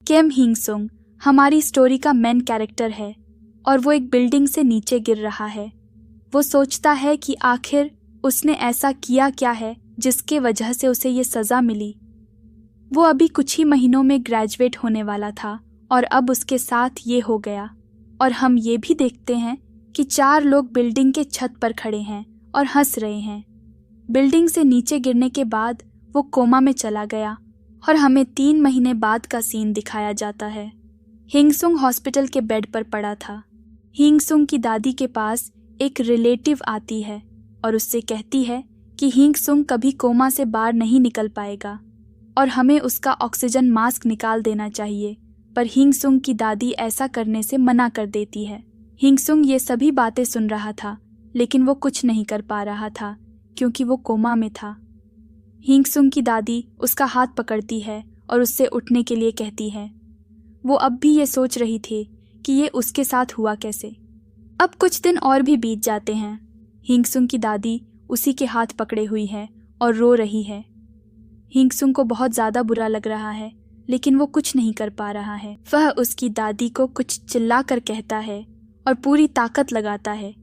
किम हिंग-सुंग हमारी स्टोरी का main character है और वो एक बिल्डिंग से नीचे गिर रहा है। वो सोचता है कि आखिर उसने ऐसा किया क्या है जिसके वजह से उसे ये सज़ा मिली। वो अभी कुछ ही महीनों में ग्रेजुएट होने वाला था और अब उसके साथ ये हो गया। और हम ये भी देखते हैं कि 4 लोग बिल्डिंग के छत पर खड़े हैं और हंस रहे हैं। बिल्डिंग से नीचे गिरने के बाद वो कोमा में चला गया और हमें 3 महीने बाद का सीन दिखाया जाता है। हिंग-सुंग हॉस्पिटल के बेड पर पड़ा था। हिंग-सुंग की दादी के पास एक रिलेटिव आती है और उससे कहती है कि हिंग-सुंग कभी कोमा से बाहर नहीं निकल पाएगा और हमें उसका ऑक्सीजन मास्क निकाल देना चाहिए, पर हिंग-सुंग की दादी ऐसा करने से मना कर देती है। हिंग-सुंग ये सभी बातें सुन रहा था, लेकिन वो कुछ नहीं कर पा रहा था क्योंकि वो कोमा में था। हिंग-सुंग की दादी उसका हाथ पकड़ती है और उससे उठने के लिए कहती है। वो अब भी ये सोच रही थी कि ये उसके साथ हुआ कैसे। अब कुछ दिन और भी बीत जाते हैं। हिंग-सुंग की दादी उसी के हाथ पकड़े हुई है और रो रही है। हिंग-सुंग को बहुत ज़्यादा बुरा लग रहा है, लेकिन वो कुछ नहीं कर पा रहा है। वह उसकी दादी को कुछ चिल्लाकर कहता है और पूरी ताकत लगाता है,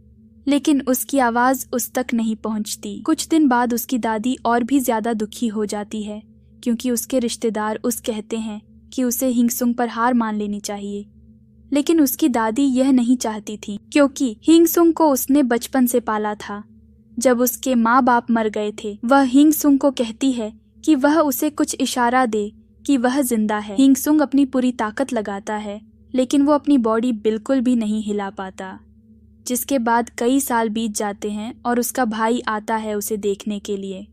लेकिन उसकी आवाज़ उस तक नहीं पहुंचती। कुछ दिन बाद उसकी दादी और भी ज़्यादा दुखी हो जाती है क्योंकि उसके रिश्तेदार उस कहते हैं कि उसे हिंग-सुंग पर हार मान लेनी चाहिए। लेकिन उसकी दादी यह नहीं चाहती थी क्योंकि हिंग-सुंग को उसने बचपन से पाला था। जब उसके माँ बाप मर गए थे, वह हिंग-सुंग को कहती है कि वह उसे कुछ इशारा दे कि वह जिंदा है। हिंग-सुंग अपनी पूरी ताकत लगाता है, लेकिन वो अपनी बॉडी बिल्कुल भी नहीं हिला पाता। जिसके बाद कई साल बीत जाते हैं और उसका भाई आता है उसे देखने के लिए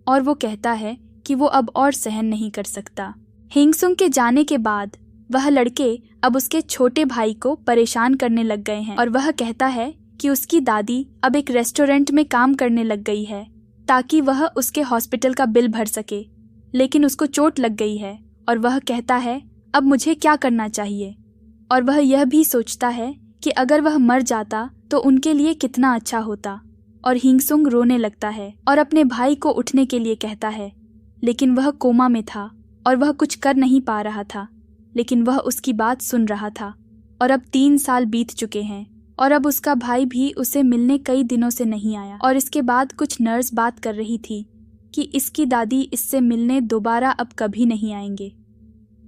और वो कहता है कि वो अब और सहन नहीं कर सकता। हिंग-सुंग के जाने के बाद वह लड़के अब उसके छोटे भाई को परेशान करने लग गए हैं और वह कहता है कि उसकी दादी अब एक रेस्टोरेंट में काम करने लग गई है ताकि वह उसके हॉस्पिटल का बिल भर सके, लेकिन उसको चोट लग गई है और वह कहता है अब मुझे क्या करना चाहिए। और वह यह भी सोचता है कि अगर वह मर जाता तो उनके लिए कितना अच्छा होता। और हिंग-सुंग रोने लगता है और अपने भाई को उठने के लिए कहता है, लेकिन वह कोमा में था और वह कुछ कर नहीं पा रहा था, लेकिन वह उसकी बात सुन रहा था। और अब 3 साल बीत चुके हैं और अब उसका भाई भी उसे मिलने कई दिनों से नहीं आया। और इसके बाद कुछ नर्स बात कर रही थी कि इसकी दादी इससे मिलने दोबारा अब कभी नहीं आएंगे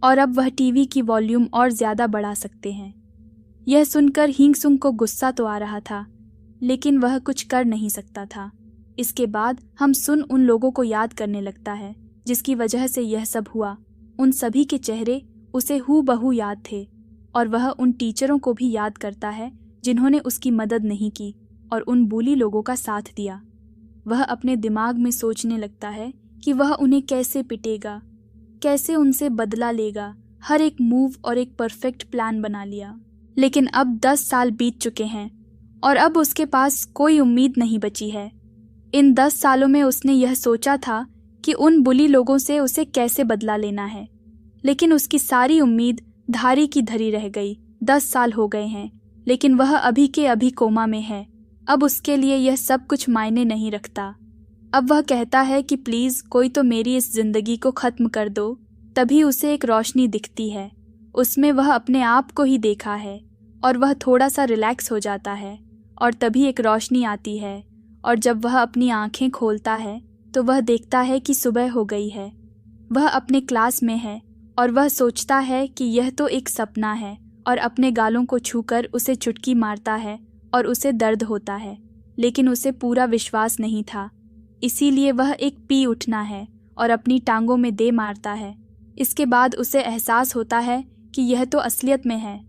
और अब वह टीवी की वॉल्यूम और ज़्यादा बढ़ा सकते हैं। यह सुनकर हिंग-सुंग को गुस्सा तो आ रहा था, लेकिन वह कुछ कर नहीं सकता था। इसके बाद हम सुन उन लोगों को याद करने लगता है जिसकी वजह से यह सब हुआ। उन सभी के चेहरे उसे हूबहू याद थे और वह उन टीचरों को भी याद करता है जिन्होंने उसकी मदद नहीं की और उन बुली लोगों का साथ दिया। वह अपने दिमाग में सोचने लगता है कि वह उन्हें कैसे पिटेगा, कैसे उनसे बदला लेगा। हर एक मूव और एक परफेक्ट प्लान बना लिया। लेकिन अब 10 साल बीत चुके हैं और अब उसके पास कोई उम्मीद नहीं बची है। इन 10 सालों में उसने यह सोचा था कि उन बुली लोगों से उसे कैसे बदला लेना है, लेकिन उसकी सारी उम्मीद धारी की धरी रह गई। 10 साल हो गए हैं, लेकिन वह अभी के अभी कोमा में है। अब उसके लिए यह सब कुछ मायने नहीं रखता। अब वह कहता है कि प्लीज़ कोई तो मेरी इस जिंदगी को ख़त्म कर दो। तभी उसे एक रोशनी दिखती है। उसमें वह अपने आप को ही देखा है और वह थोड़ा सा रिलैक्स हो जाता है और तभी एक रोशनी आती है और जब वह अपनी आंखें खोलता है तो वह देखता है कि सुबह हो गई है। वह अपने क्लास में है और वह सोचता है कि यह तो एक सपना है और अपने गालों को छूकर उसे चुटकी मारता है और उसे दर्द होता है, लेकिन उसे पूरा विश्वास नहीं था। इसीलिए वह एक पी उठना है और अपनी टांगों में दे मारता है। इसके बाद उसे एहसास होता है कि यह तो असलियत में है।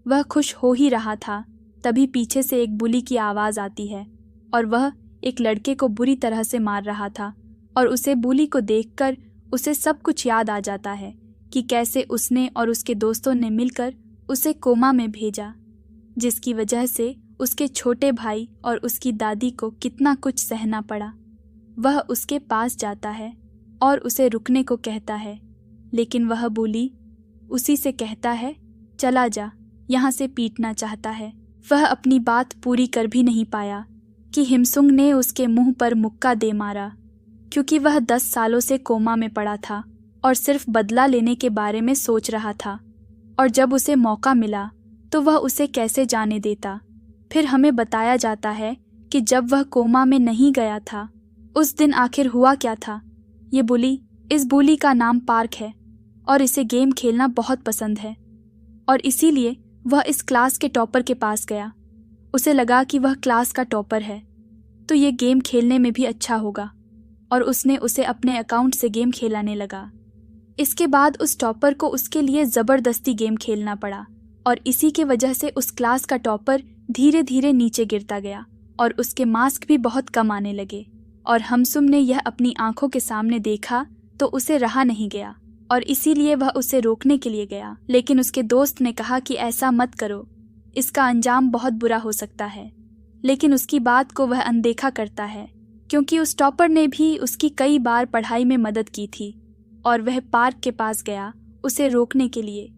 वह खुश हो ही रहा था, तभी पीछे से एक बुली की आवाज़ आती है और वह एक लड़के को बुरी तरह से मार रहा था और उसे बुली को देखकर उसे सब कुछ याद आ जाता है कि कैसे उसने और उसके दोस्तों ने मिलकर उसे कोमा में भेजा, जिसकी वजह से उसके छोटे भाई और उसकी दादी को कितना कुछ सहना पड़ा। वह उसके पास जाता है और उसे रुकने को कहता है, लेकिन वह बुली उसी से कहता है चला जा, यहाँ से पीटना चाहता है। वह अपनी बात पूरी कर भी नहीं पाया कि हिमसुंग ने उसके मुंह पर मुक्का दे मारा, क्योंकि वह 10 सालों से कोमा में पड़ा था और सिर्फ बदला लेने के बारे में सोच रहा था। और जब उसे मौका मिला तो वह उसे कैसे जाने देता। फिर हमें बताया जाता है कि जब वह कोमा में नहीं गया था उस दिन आखिर हुआ क्या था। इस बुली का नाम पार्क है और इसे गेम खेलना बहुत पसंद है और इसीलिए वह इस क्लास के टॉपर के पास गया। उसे लगा कि वह क्लास का टॉपर है तो ये गेम खेलने में भी अच्छा होगा और उसने उसे अपने अकाउंट से गेम खेलाने लगा। इसके बाद उस टॉपर को उसके लिए ज़बरदस्ती गेम खेलना पड़ा और इसी के वजह से उस क्लास का टॉपर धीरे धीरे नीचे गिरता गया और उसके मार्क्स भी बहुत कम आने लगे। और हमसुम ने यह अपनी आंखों के सामने देखा तो उसे रहा नहीं गया और इसीलिए वह उसे रोकने के लिए गया, लेकिन उसके दोस्त ने कहा कि ऐसा मत करो, इसका अंजाम बहुत बुरा हो सकता है। लेकिन उसकी बात को वह अनदेखा करता है क्योंकि उस टॉपर ने भी उसकी कई बार पढ़ाई में मदद की थी और वह पार्क के पास गया उसे रोकने के लिए।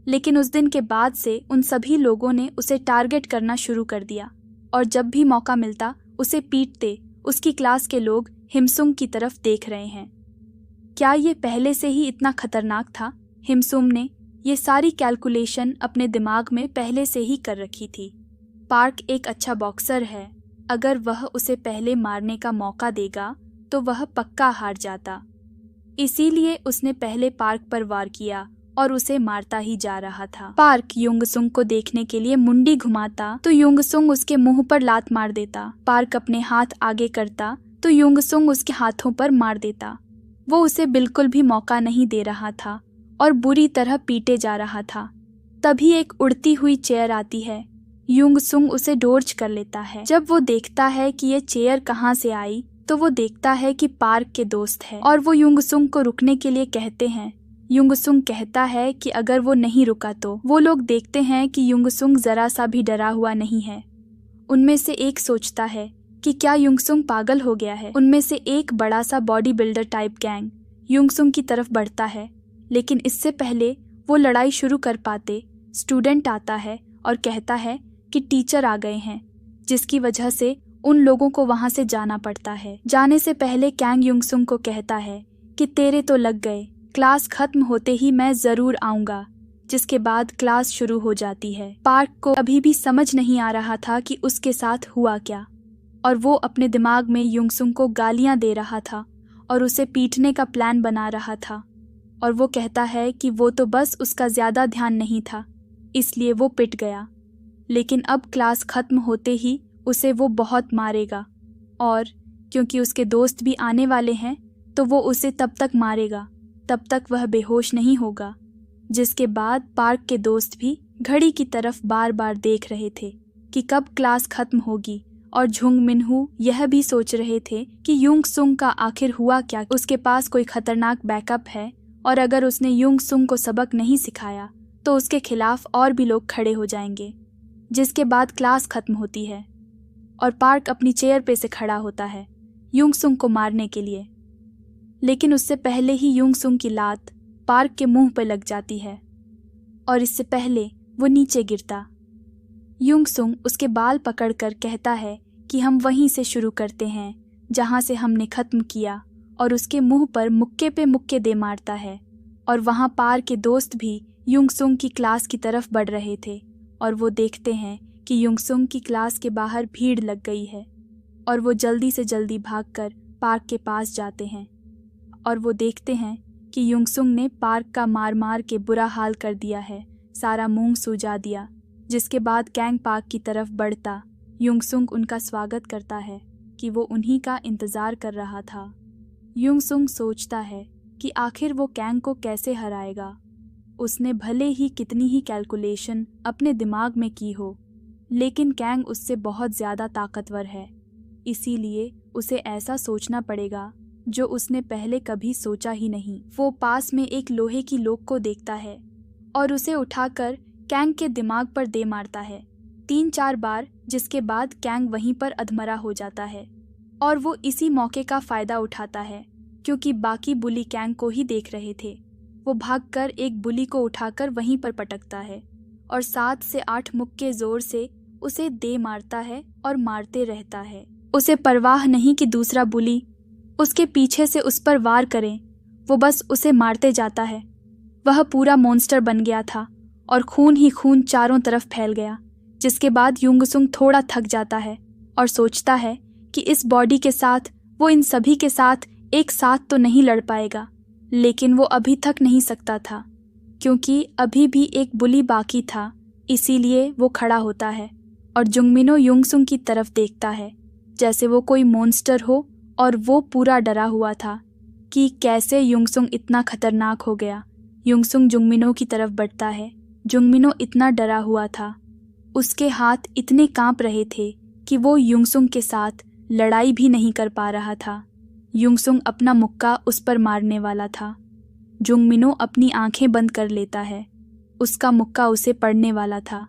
लेकिन उस दिन के बाद से उन सभी लोगों ने उसे टारगेट करना शुरू कर दिया और जब भी मौका मिलता उसे पीटते। उसकी क्लास के लोग हिमसुंग की तरफ देख रहे हैं। क्या ये पहले से ही इतना खतरनाक था? हिमसुंग ने ये सारी कैलकुलेशन अपने दिमाग में पहले से ही कर रखी थी। पार्क एक अच्छा बॉक्सर है, अगर वह उसे पहले मारने का मौका देगा तो वह पक्का हार जाता। इसीलिए उसने पहले पार्क पर वार किया और उसे मारता ही जा रहा था। पार्क युंगसुंग को देखने के लिए मुंडी घुमाता तो युंगसुंग उसके मुंह पर लात मार देता। पार्क अपने हाथ आगे करता तो युंगसुंग उसके हाथों पर मार देता। वो उसे बिल्कुल भी मौका नहीं दे रहा था और बुरी तरह पीटे जा रहा था। तभी एक उड़ती हुई चेयर आती है। युंगसुंग उसे डोर्ज कर लेता है। जब वो देखता है कि ये चेयर कहाँ से आई तो वो देखता है कि पार्क के दोस्त है और वो युंगसुंग को रुकने के लिए कहते हैं। युंगसुंग कहता है कि अगर वो नहीं रुका तो वो लोग देखते हैं कि युंगसुंग जरा सा भी डरा हुआ नहीं है। उनमें से एक सोचता है कि क्या युंगसुंग पागल हो गया है। उनमें से एक बड़ा सा बॉडी बिल्डर टाइप गैंग युंगसुंग की तरफ बढ़ता है, लेकिन इससे पहले वो लड़ाई शुरू कर पाते स्टूडेंट आता है और कहता है कि टीचर आ गए हैं, जिसकी वजह से उन लोगों को वहां से जाना पड़ता है। जाने से पहले कैंग युंगसुंग को कहता है कि तेरे तो लग गए, क्लास खत्म होते ही मैं जरूर आऊंगा। जिसके बाद क्लास शुरू हो जाती है। पार्क को अभी भी समझ नहीं आ रहा था कि उसके साथ हुआ क्या और वो अपने दिमाग में युंगसुंग को गालियां दे रहा था और उसे पीटने का प्लान बना रहा था। और वो कहता है कि वो तो बस उसका ज़्यादा ध्यान नहीं था इसलिए वो पिट गया, लेकिन अब क्लास खत्म होते ही उसे वो बहुत मारेगा और क्योंकि उसके दोस्त भी आने वाले हैं तो वो उसे तब तक मारेगा तब तक वह बेहोश नहीं होगा। जिसके बाद पार्क के दोस्त भी घड़ी की तरफ बार बार देख रहे थे कि कब क्लास खत्म होगी और झुंग मिनहू यह भी सोच रहे थे कि युंगसुंग का आखिर हुआ क्या। उसके पास कोई खतरनाक बैकअप है और अगर उसने युंगसुंग को सबक नहीं सिखाया तो उसके खिलाफ और भी लोग खड़े हो जाएंगे। जिसके बाद क्लास खत्म होती है और पार्क अपनी चेयर पे से खड़ा होता है युंगसुंग को मारने के लिए, लेकिन उससे पहले ही युंगसुंग की लात पार्क के मुंह पर लग जाती है और इससे पहले वो नीचे गिरता। युंगसुंग उसके बाल पकड़कर कहता है कि हम वहीं से शुरू करते हैं जहां से हमने खत्म किया और उसके मुंह पर मुक्के पे मुक्के दे मारता है। और वहां पार्क के दोस्त भी युंगसुंग की क्लास की तरफ बढ़ रहे थे और वो देखते हैं कि युंगसुंग की क्लास के बाहर भीड़ लग गई है और वो जल्दी से जल्दी भागकर पार्क के पास जाते हैं और वो देखते हैं कि युंगसुंग ने पार्क का मार मार के बुरा हाल कर दिया है, सारा मुंह सूजा दिया। जिसके बाद कैंग पार्क की तरफ बढ़ता युंगसुंग उनका स्वागत करता है कि वो उन्हीं का इंतज़ार कर रहा था। युंगसुंग सोचता है कि आखिर वो कैंग को कैसे हराएगा। उसने भले ही कितनी ही कैलकुलेशन अपने दिमाग में की हो, लेकिन कैंग उससे बहुत ज़्यादा ताकतवर है, इसीलिए उसे ऐसा सोचना पड़ेगा जो उसने पहले कभी सोचा ही नहीं। वो पास में एक लोहे की लोक को देखता है और उसे उठाकर कैंग के दिमाग पर दे मारता है 3-4 बार, जिसके बाद कैंग वहीं पर अधमरा हो जाता है। और वो इसी मौके का फ़ायदा उठाता है क्योंकि बाकी बुली कैंग को ही देख रहे थे। वो भागकर एक बुली को उठाकर वहीं पर पटकता है और 7 से 8 मुक्के ज़ोर से उसे दे मारता है और मारते रहता है। उसे परवाह नहीं कि दूसरा बुली उसके पीछे से उस पर वार करें, वो बस उसे मारते जाता है। वह पूरा मॉन्स्टर बन गया था और खून ही खून चारों तरफ फैल गया। जिसके बाद युंगसुंग थोड़ा थक जाता है और सोचता है कि इस बॉडी के साथ वो इन सभी के साथ एक साथ तो नहीं लड़ पाएगा, लेकिन वो अभी थक नहीं सकता था क्योंकि अभी भी एक बुली बाकी था। इसीलिए वो खड़ा होता है और जुंगमिनो युंगसुंग की तरफ देखता है जैसे वो कोई मॉन्स्टर हो, और वो पूरा डरा हुआ था कि कैसे युंगसुंग इतना खतरनाक हो गया। युंगसुंग जुंगमिनो की तरफ बढ़ता है। जुंगमिनो इतना डरा हुआ था, उसके हाथ इतने कांप रहे थे कि वो युंगसुंग के साथ लड़ाई भी नहीं कर पा रहा था। युंगसुंग अपना मुक्का उस पर मारने वाला था। जुंगमिनो अपनी आंखें बंद कर लेता है, उसका मुक्का उसे पड़ने वाला था,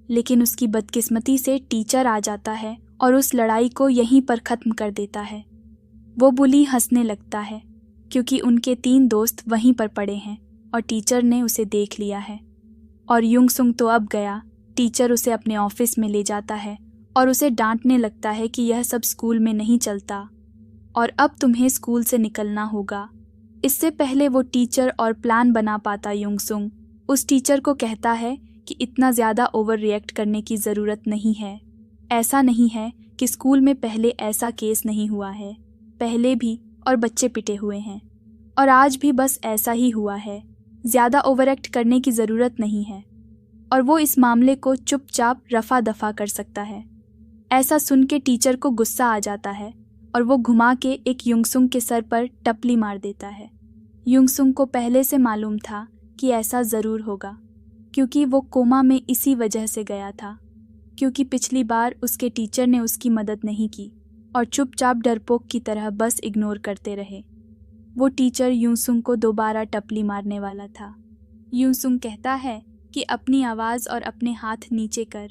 लेकिन उसकी बदकिस्मती से टीचर आ जाता है और उस लड़ाई को यहीं पर ख़त्म कर देता है। वो बुली हंसने लगता है क्योंकि उनके 3 दोस्त वहीं पर पड़े हैं और टीचर ने उसे देख लिया है। और युंगसुंग तो अब गया। टीचर उसे अपने ऑफिस में ले जाता है और उसे डांटने लगता है कि यह सब स्कूल में नहीं चलता और अब तुम्हें स्कूल से निकलना होगा। इससे पहले वो टीचर और प्लान बना पाता, युंगसुंग उस टीचर को कहता है कि इतना ज़्यादा ओवर रिएक्ट करने की ज़रूरत नहीं है। ऐसा नहीं है कि स्कूल में पहले ऐसा केस नहीं हुआ है, पहले भी और बच्चे पिटे हुए हैं और आज भी बस ऐसा ही हुआ है। ज़्यादा ओवर एक्ट करने की ज़रूरत नहीं है और वो इस मामले को चुपचाप रफा दफा कर सकता है। ऐसा सुन के टीचर को गुस्सा आ जाता है और वो घुमा के एक युंगसुंग के सर पर टपली मार देता है। युंगसुंग को पहले से मालूम था कि ऐसा ज़रूर होगा क्योंकि वो कोमा में इसी वजह से गया था, क्योंकि पिछली बार उसके टीचर ने उसकी मदद नहीं की और चुपचाप डरपोक की तरह बस इग्नोर करते रहे। वो टीचर युंगसुंग को दोबारा टपली मारने वाला था। युंगसुंग कहता है कि अपनी आवाज़ और अपने हाथ नीचे कर,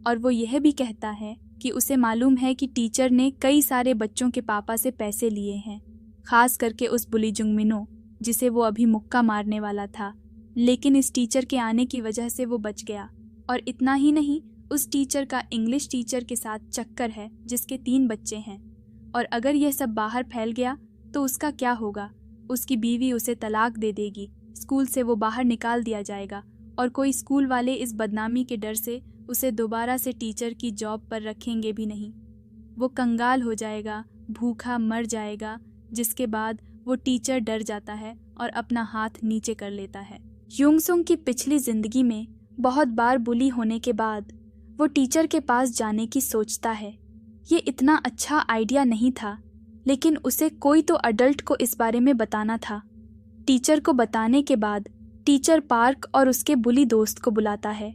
और वो यह भी कहता है कि उसे मालूम है कि टीचर ने कई सारे बच्चों के पापा से पैसे लिए हैं, खास करके उस बुली जुंगमिनो जिसे वो अभी मुक्का मारने वाला था, लेकिन इस टीचर के आने की वजह से वो बच गया। और इतना ही नहीं, उस टीचर का इंग्लिश टीचर के साथ चक्कर है जिसके 3 बच्चे हैं, और अगर यह सब बाहर फैल गया तो उसका क्या होगा। उसकी बीवी उसे तलाक दे देगी, स्कूल से वो बाहर निकाल दिया जाएगा और कोई स्कूल वाले इस बदनामी के डर से उसे दोबारा से टीचर की जॉब पर रखेंगे भी नहीं। वो कंगाल हो जाएगा, भूखा मर जाएगा, जिसके बाद वो टीचर डर जाता है और अपना हाथ नीचे कर लेता है। युंगसुंग की पिछली जिंदगी में बहुत बार बुली होने के बाद वो टीचर के पास जाने की सोचता है। ये इतना अच्छा आइडिया नहीं था, लेकिन उसे कोई तो अडल्ट को इस बारे में बताना था। टीचर को बताने के बाद टीचर पार्क और उसके बुली दोस्त को बुलाता है,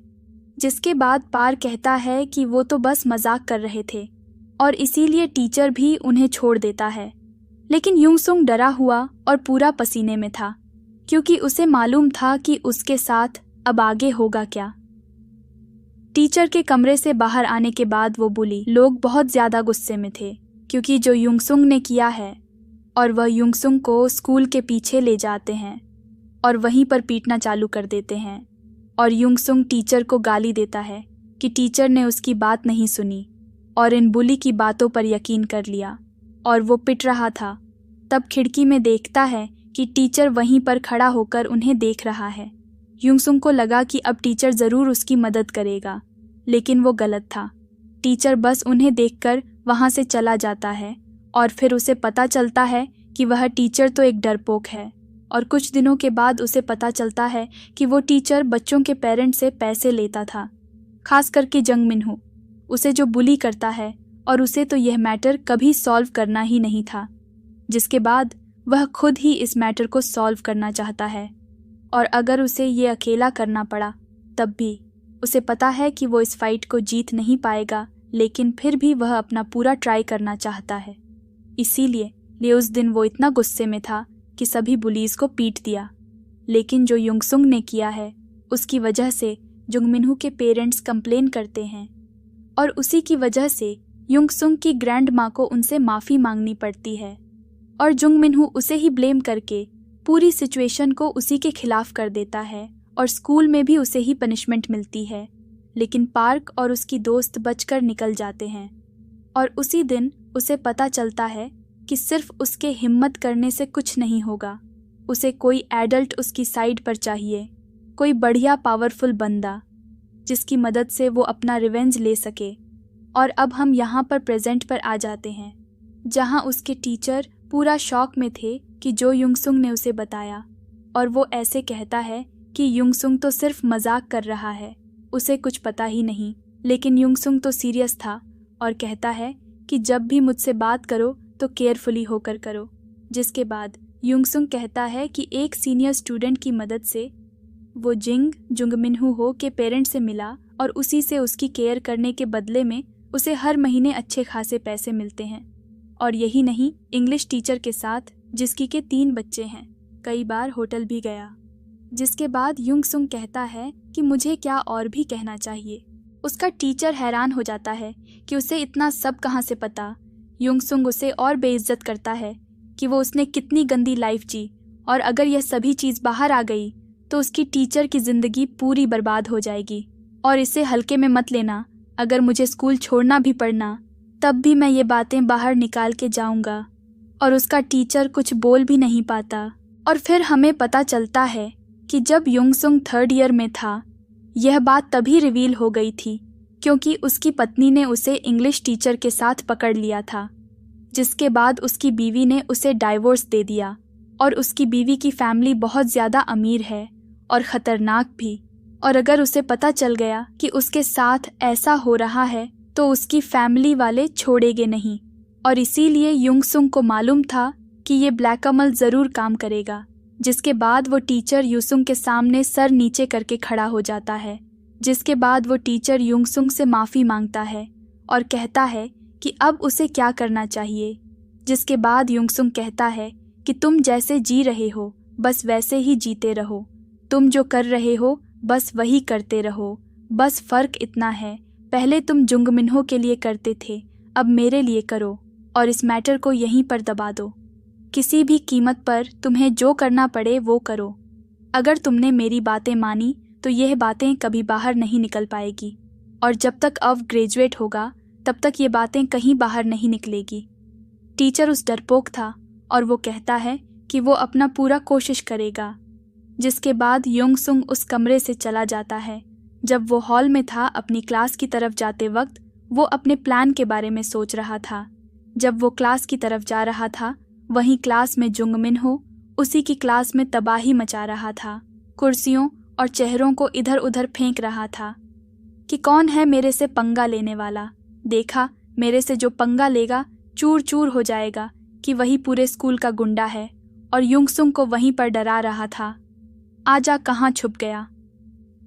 जिसके बाद पार्क कहता है कि वो तो बस मजाक कर रहे थे और इसीलिए टीचर भी उन्हें छोड़ देता है। लेकिन युंगसुंग डरा हुआ और पूरा पसीने में था क्योंकि उसे मालूम था कि उसके साथ अब आगे होगा क्या। टीचर के कमरे से बाहर आने के बाद वो बुली लोग बहुत ज़्यादा गुस्से में थे क्योंकि जो युंगसुंग ने किया है, और वह युंगसुंग को स्कूल के पीछे ले जाते हैं और वहीं पर पीटना चालू कर देते हैं। और युंगसुंग टीचर को गाली देता है कि टीचर ने उसकी बात नहीं सुनी और इन बुली की बातों पर यकीन कर लिया, और वो पिट रहा था। तब खिड़की में देखता है कि टीचर वहीं पर खड़ा होकर उन्हें देख रहा है। युंगसुंग को लगा कि अब टीचर ज़रूर उसकी मदद करेगा, लेकिन वो गलत था। टीचर बस उन्हें देखकर वहाँ से चला जाता है और फिर उसे पता चलता है कि वह टीचर तो एक डरपोक है। और कुछ दिनों के बाद उसे पता चलता है कि वो टीचर बच्चों के पेरेंट्स से पैसे लेता था, खास करके जंग मिनहू, उसे जो बुली करता है, और उसे तो यह मैटर कभी सॉल्व करना ही नहीं था। जिसके बाद वह खुद ही इस मैटर को सॉल्व करना चाहता है, और अगर उसे ये अकेला करना पड़ा तब भी उसे पता है कि वो इस फाइट को जीत नहीं पाएगा, लेकिन फिर भी वह अपना पूरा ट्राई करना चाहता है। इसीलिए उस दिन वो इतना गुस्से में था कि सभी बुलीज को पीट दिया। लेकिन जो युंगसुंग ने किया है उसकी वजह से जुंगमिनहू के पेरेंट्स कंप्लेन करते हैं, और उसी की वजह से युंगसुंग की ग्रैंड माँ को उनसे माफ़ी मांगनी पड़ती है, और जुंगमिनहू उसे ही ब्लेम करके पूरी सिचुएशन को उसी के खिलाफ कर देता है और स्कूल में भी उसे ही पनिशमेंट मिलती है। लेकिन पार्क और उसकी दोस्त बचकर निकल जाते हैं, और उसी दिन उसे पता चलता है कि सिर्फ उसके हिम्मत करने से कुछ नहीं होगा। उसे कोई एडल्ट उसकी साइड पर चाहिए, कोई बढ़िया पावरफुल बंदा जिसकी मदद से वो अपना रिवेंज ले सके। और अब हम यहाँ पर प्रेजेंट पर आ जाते हैं, जहाँ उसके टीचर पूरा शॉक में थे कि जो युंगसुंग ने उसे बताया, और वो ऐसे कहता है कि युंगसुंग तो सिर्फ मजाक कर रहा है, उसे कुछ पता ही नहीं। लेकिन युंगसुंग तो सीरियस था और कहता है कि जब भी मुझसे बात करो तो केयरफुली होकर करो। जिसके बाद युंगसुंग कहता है कि एक सीनियर स्टूडेंट की मदद से वो जुंगमिन्हू हो के पेरेंट से मिला और उसी से उसकी केयर करने के बदले में उसे हर महीने अच्छे खासे पैसे मिलते हैं। और यही नहीं, इंग्लिश टीचर के साथ जिसकी के 3 बच्चे हैं, कई बार होटल भी गया। जिसके बाद युंगसुंग कहता है कि मुझे क्या और भी कहना चाहिए। उसका टीचर हैरान हो जाता है कि उसे इतना सब कहाँ से पता। युंगसुंग उसे और बेइज्जत करता है कि वो उसने कितनी गंदी लाइफ जी, और अगर यह सभी चीज़ बाहर आ गई तो उसकी टीचर की ज़िंदगी पूरी बर्बाद हो जाएगी। और इसे हल्के में मत लेना, अगर मुझे स्कूल छोड़ना भी पड़ना तब भी मैं ये बातें बाहर निकाल के जाऊंगा। और उसका टीचर कुछ बोल भी नहीं पाता। और फिर हमें पता चलता है कि जब युंगसुंग 3rd ईयर में था, यह बात तभी रिवील हो गई थी क्योंकि उसकी पत्नी ने उसे इंग्लिश टीचर के साथ पकड़ लिया था। जिसके बाद उसकी बीवी ने उसे डाइवोर्स दे दिया। और उसकी बीवी की फैमिली बहुत ज़्यादा अमीर है और ख़तरनाक भी। और अगर उसे पता चल गया कि उसके साथ ऐसा हो रहा है तो उसकी फैमिली वाले छोड़ेंगे नहीं। और इसीलिए युंगसुंग को मालूम था कि ये ब्लैक कमल ज़रूर काम करेगा। जिसके बाद वो टीचर युंगसुंग के सामने सर नीचे करके खड़ा हो जाता है। जिसके बाद वो टीचर युंगसुंग से माफ़ी मांगता है और कहता है कि अब उसे क्या करना चाहिए। जिसके बाद युंगसुंग कहता है कि तुम जैसे जी रहे हो बस वैसे ही जीते रहो, तुम जो कर रहे हो बस वही करते रहो। बस फ़र्क इतना है, पहले तुम जुंगमिन्हो के लिए करते थे, अब मेरे लिए करो और इस मैटर को यहीं पर दबा दो। किसी भी कीमत पर तुम्हें जो करना पड़े वो करो। अगर तुमने मेरी बातें मानी तो यह बातें कभी बाहर नहीं निकल पाएगी, और जब तक अव ग्रेजुएट होगा तब तक ये बातें कहीं बाहर नहीं निकलेगी। टीचर उस डरपोक था और वो कहता है कि वो अपना पूरा कोशिश करेगा। जिसके बाद युंगसुंग उस कमरे से चला जाता है। जब वो हॉल में था अपनी क्लास की तरफ जाते वक्त वो अपने प्लान के बारे में सोच रहा था। जब वो क्लास की तरफ जा रहा था वहीं क्लास में जुंगमिन्हो उसी की क्लास में तबाही मचा रहा था, कुर्सियों और चेहरों को इधर उधर फेंक रहा था कि कौन है मेरे से पंगा लेने वाला। देखा, मेरे से जो पंगा लेगा चूर चूर हो जाएगा कि वही पूरे स्कूल का गुंडा है। और युंगसुंग को वहीं पर डरा रहा था, आजा कहाँ छुप गया।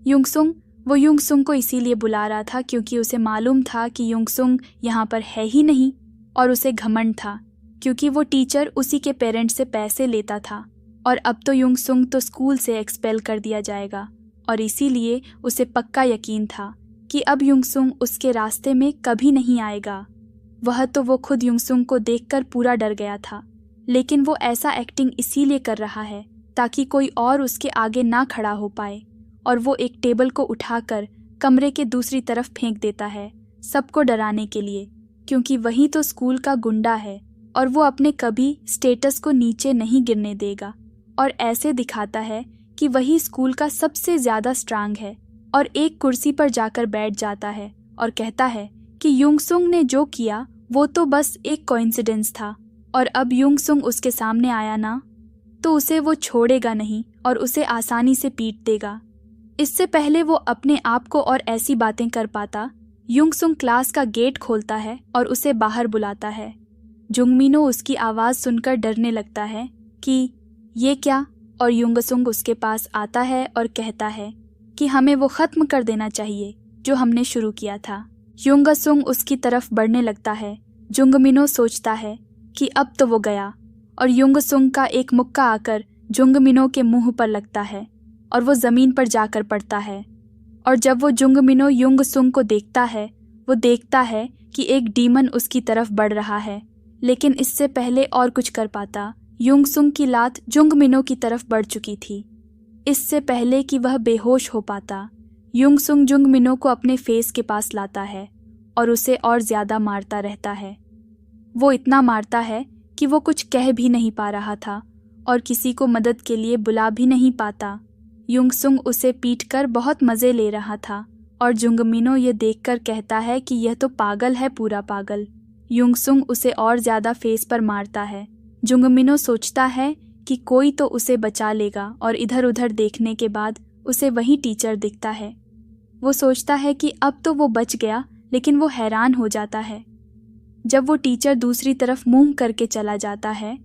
युंगसुंग को इसीलिए बुला रहा था क्योंकि उसे मालूम था कि युंगसुंग यहाँ पर है ही नहीं, और उसे घमंड था क्योंकि वो टीचर उसी के पेरेंट्स से पैसे लेता था। और अब तो युंगसुंग तो स्कूल से एक्सपेल कर दिया जाएगा, और इसीलिए उसे पक्का यकीन था कि अब युंगसुंग उसके रास्ते में कभी नहीं आएगा। वो खुद युंगसुंग को देखकर पूरा डर गया था, लेकिन वो ऐसा एक्टिंग इसीलिए कर रहा है ताकि कोई और उसके आगे ना खड़ा हो पाए। और वो एक टेबल को उठाकर कमरे के दूसरी तरफ फेंक देता है, सबको डराने के लिए, क्योंकि वही तो स्कूल का गुंडा है और वो अपने कभी स्टेटस को नीचे नहीं गिरने देगा। और ऐसे दिखाता है कि वही स्कूल का सबसे ज़्यादा स्ट्रांग है, और एक कुर्सी पर जाकर बैठ जाता है और कहता है कि युंगसुंग ने जो किया वो तो बस एक कोइंसिडेंस था, और अब युंगसुंग उसके सामने आया ना तो उसे वो छोड़ेगा नहीं और उसे आसानी से पीट देगा। इससे पहले वो अपने आप को और ऐसी बातें कर पाता, युंगसुंग क्लास का गेट खोलता है और उसे बाहर बुलाता है। जुंगमिनो उसकी आवाज़ सुनकर डरने लगता है कि ये क्या, और युंगसुंग उसके पास आता है और कहता है कि हमें वो ख़त्म कर देना चाहिए जो हमने शुरू किया था। युंगसुंग उसकी तरफ बढ़ने लगता है। जुंगमिनो सोचता है कि अब तो वो गया, और युंगसुंग का एक मुक्का आकर जुंगमिनो के मुंह पर लगता है और वो ज़मीन पर जाकर पड़ता है। और जब वो जुंगमिनो युंगसुंग को देखता है, वो देखता है कि एक डीमन उसकी तरफ बढ़ रहा है, लेकिन इससे पहले और कुछ कर पाता, युंगसुंग की लात जुंगमिनो की तरफ बढ़ चुकी थी। इससे पहले कि वह बेहोश हो पाता, युंगसुंग जुंगमिनो को अपने फेस के पास लाता है और उसे और ज़्यादा मारता रहता है। वो इतना मारता है कि वो कुछ कह भी नहीं पा रहा था और किसी को मदद के लिए बुला भी नहीं पाता। युंगसुंग उसे पीटकर बहुत मज़े ले रहा था और जुंगमिनो ये देखकर कहता है कि यह तो पागल है, पूरा पागल। युंगसुंग उसे और ज़्यादा फेस पर मारता है। जुंगमिनो सोचता है कि कोई तो उसे बचा लेगा और इधर उधर देखने के बाद उसे वही टीचर दिखता है। वो सोचता है कि अब तो वो बच गया, लेकिन वो हैरान हो जाता है जब वो टीचर दूसरी तरफ मुंह करके चला जाता है।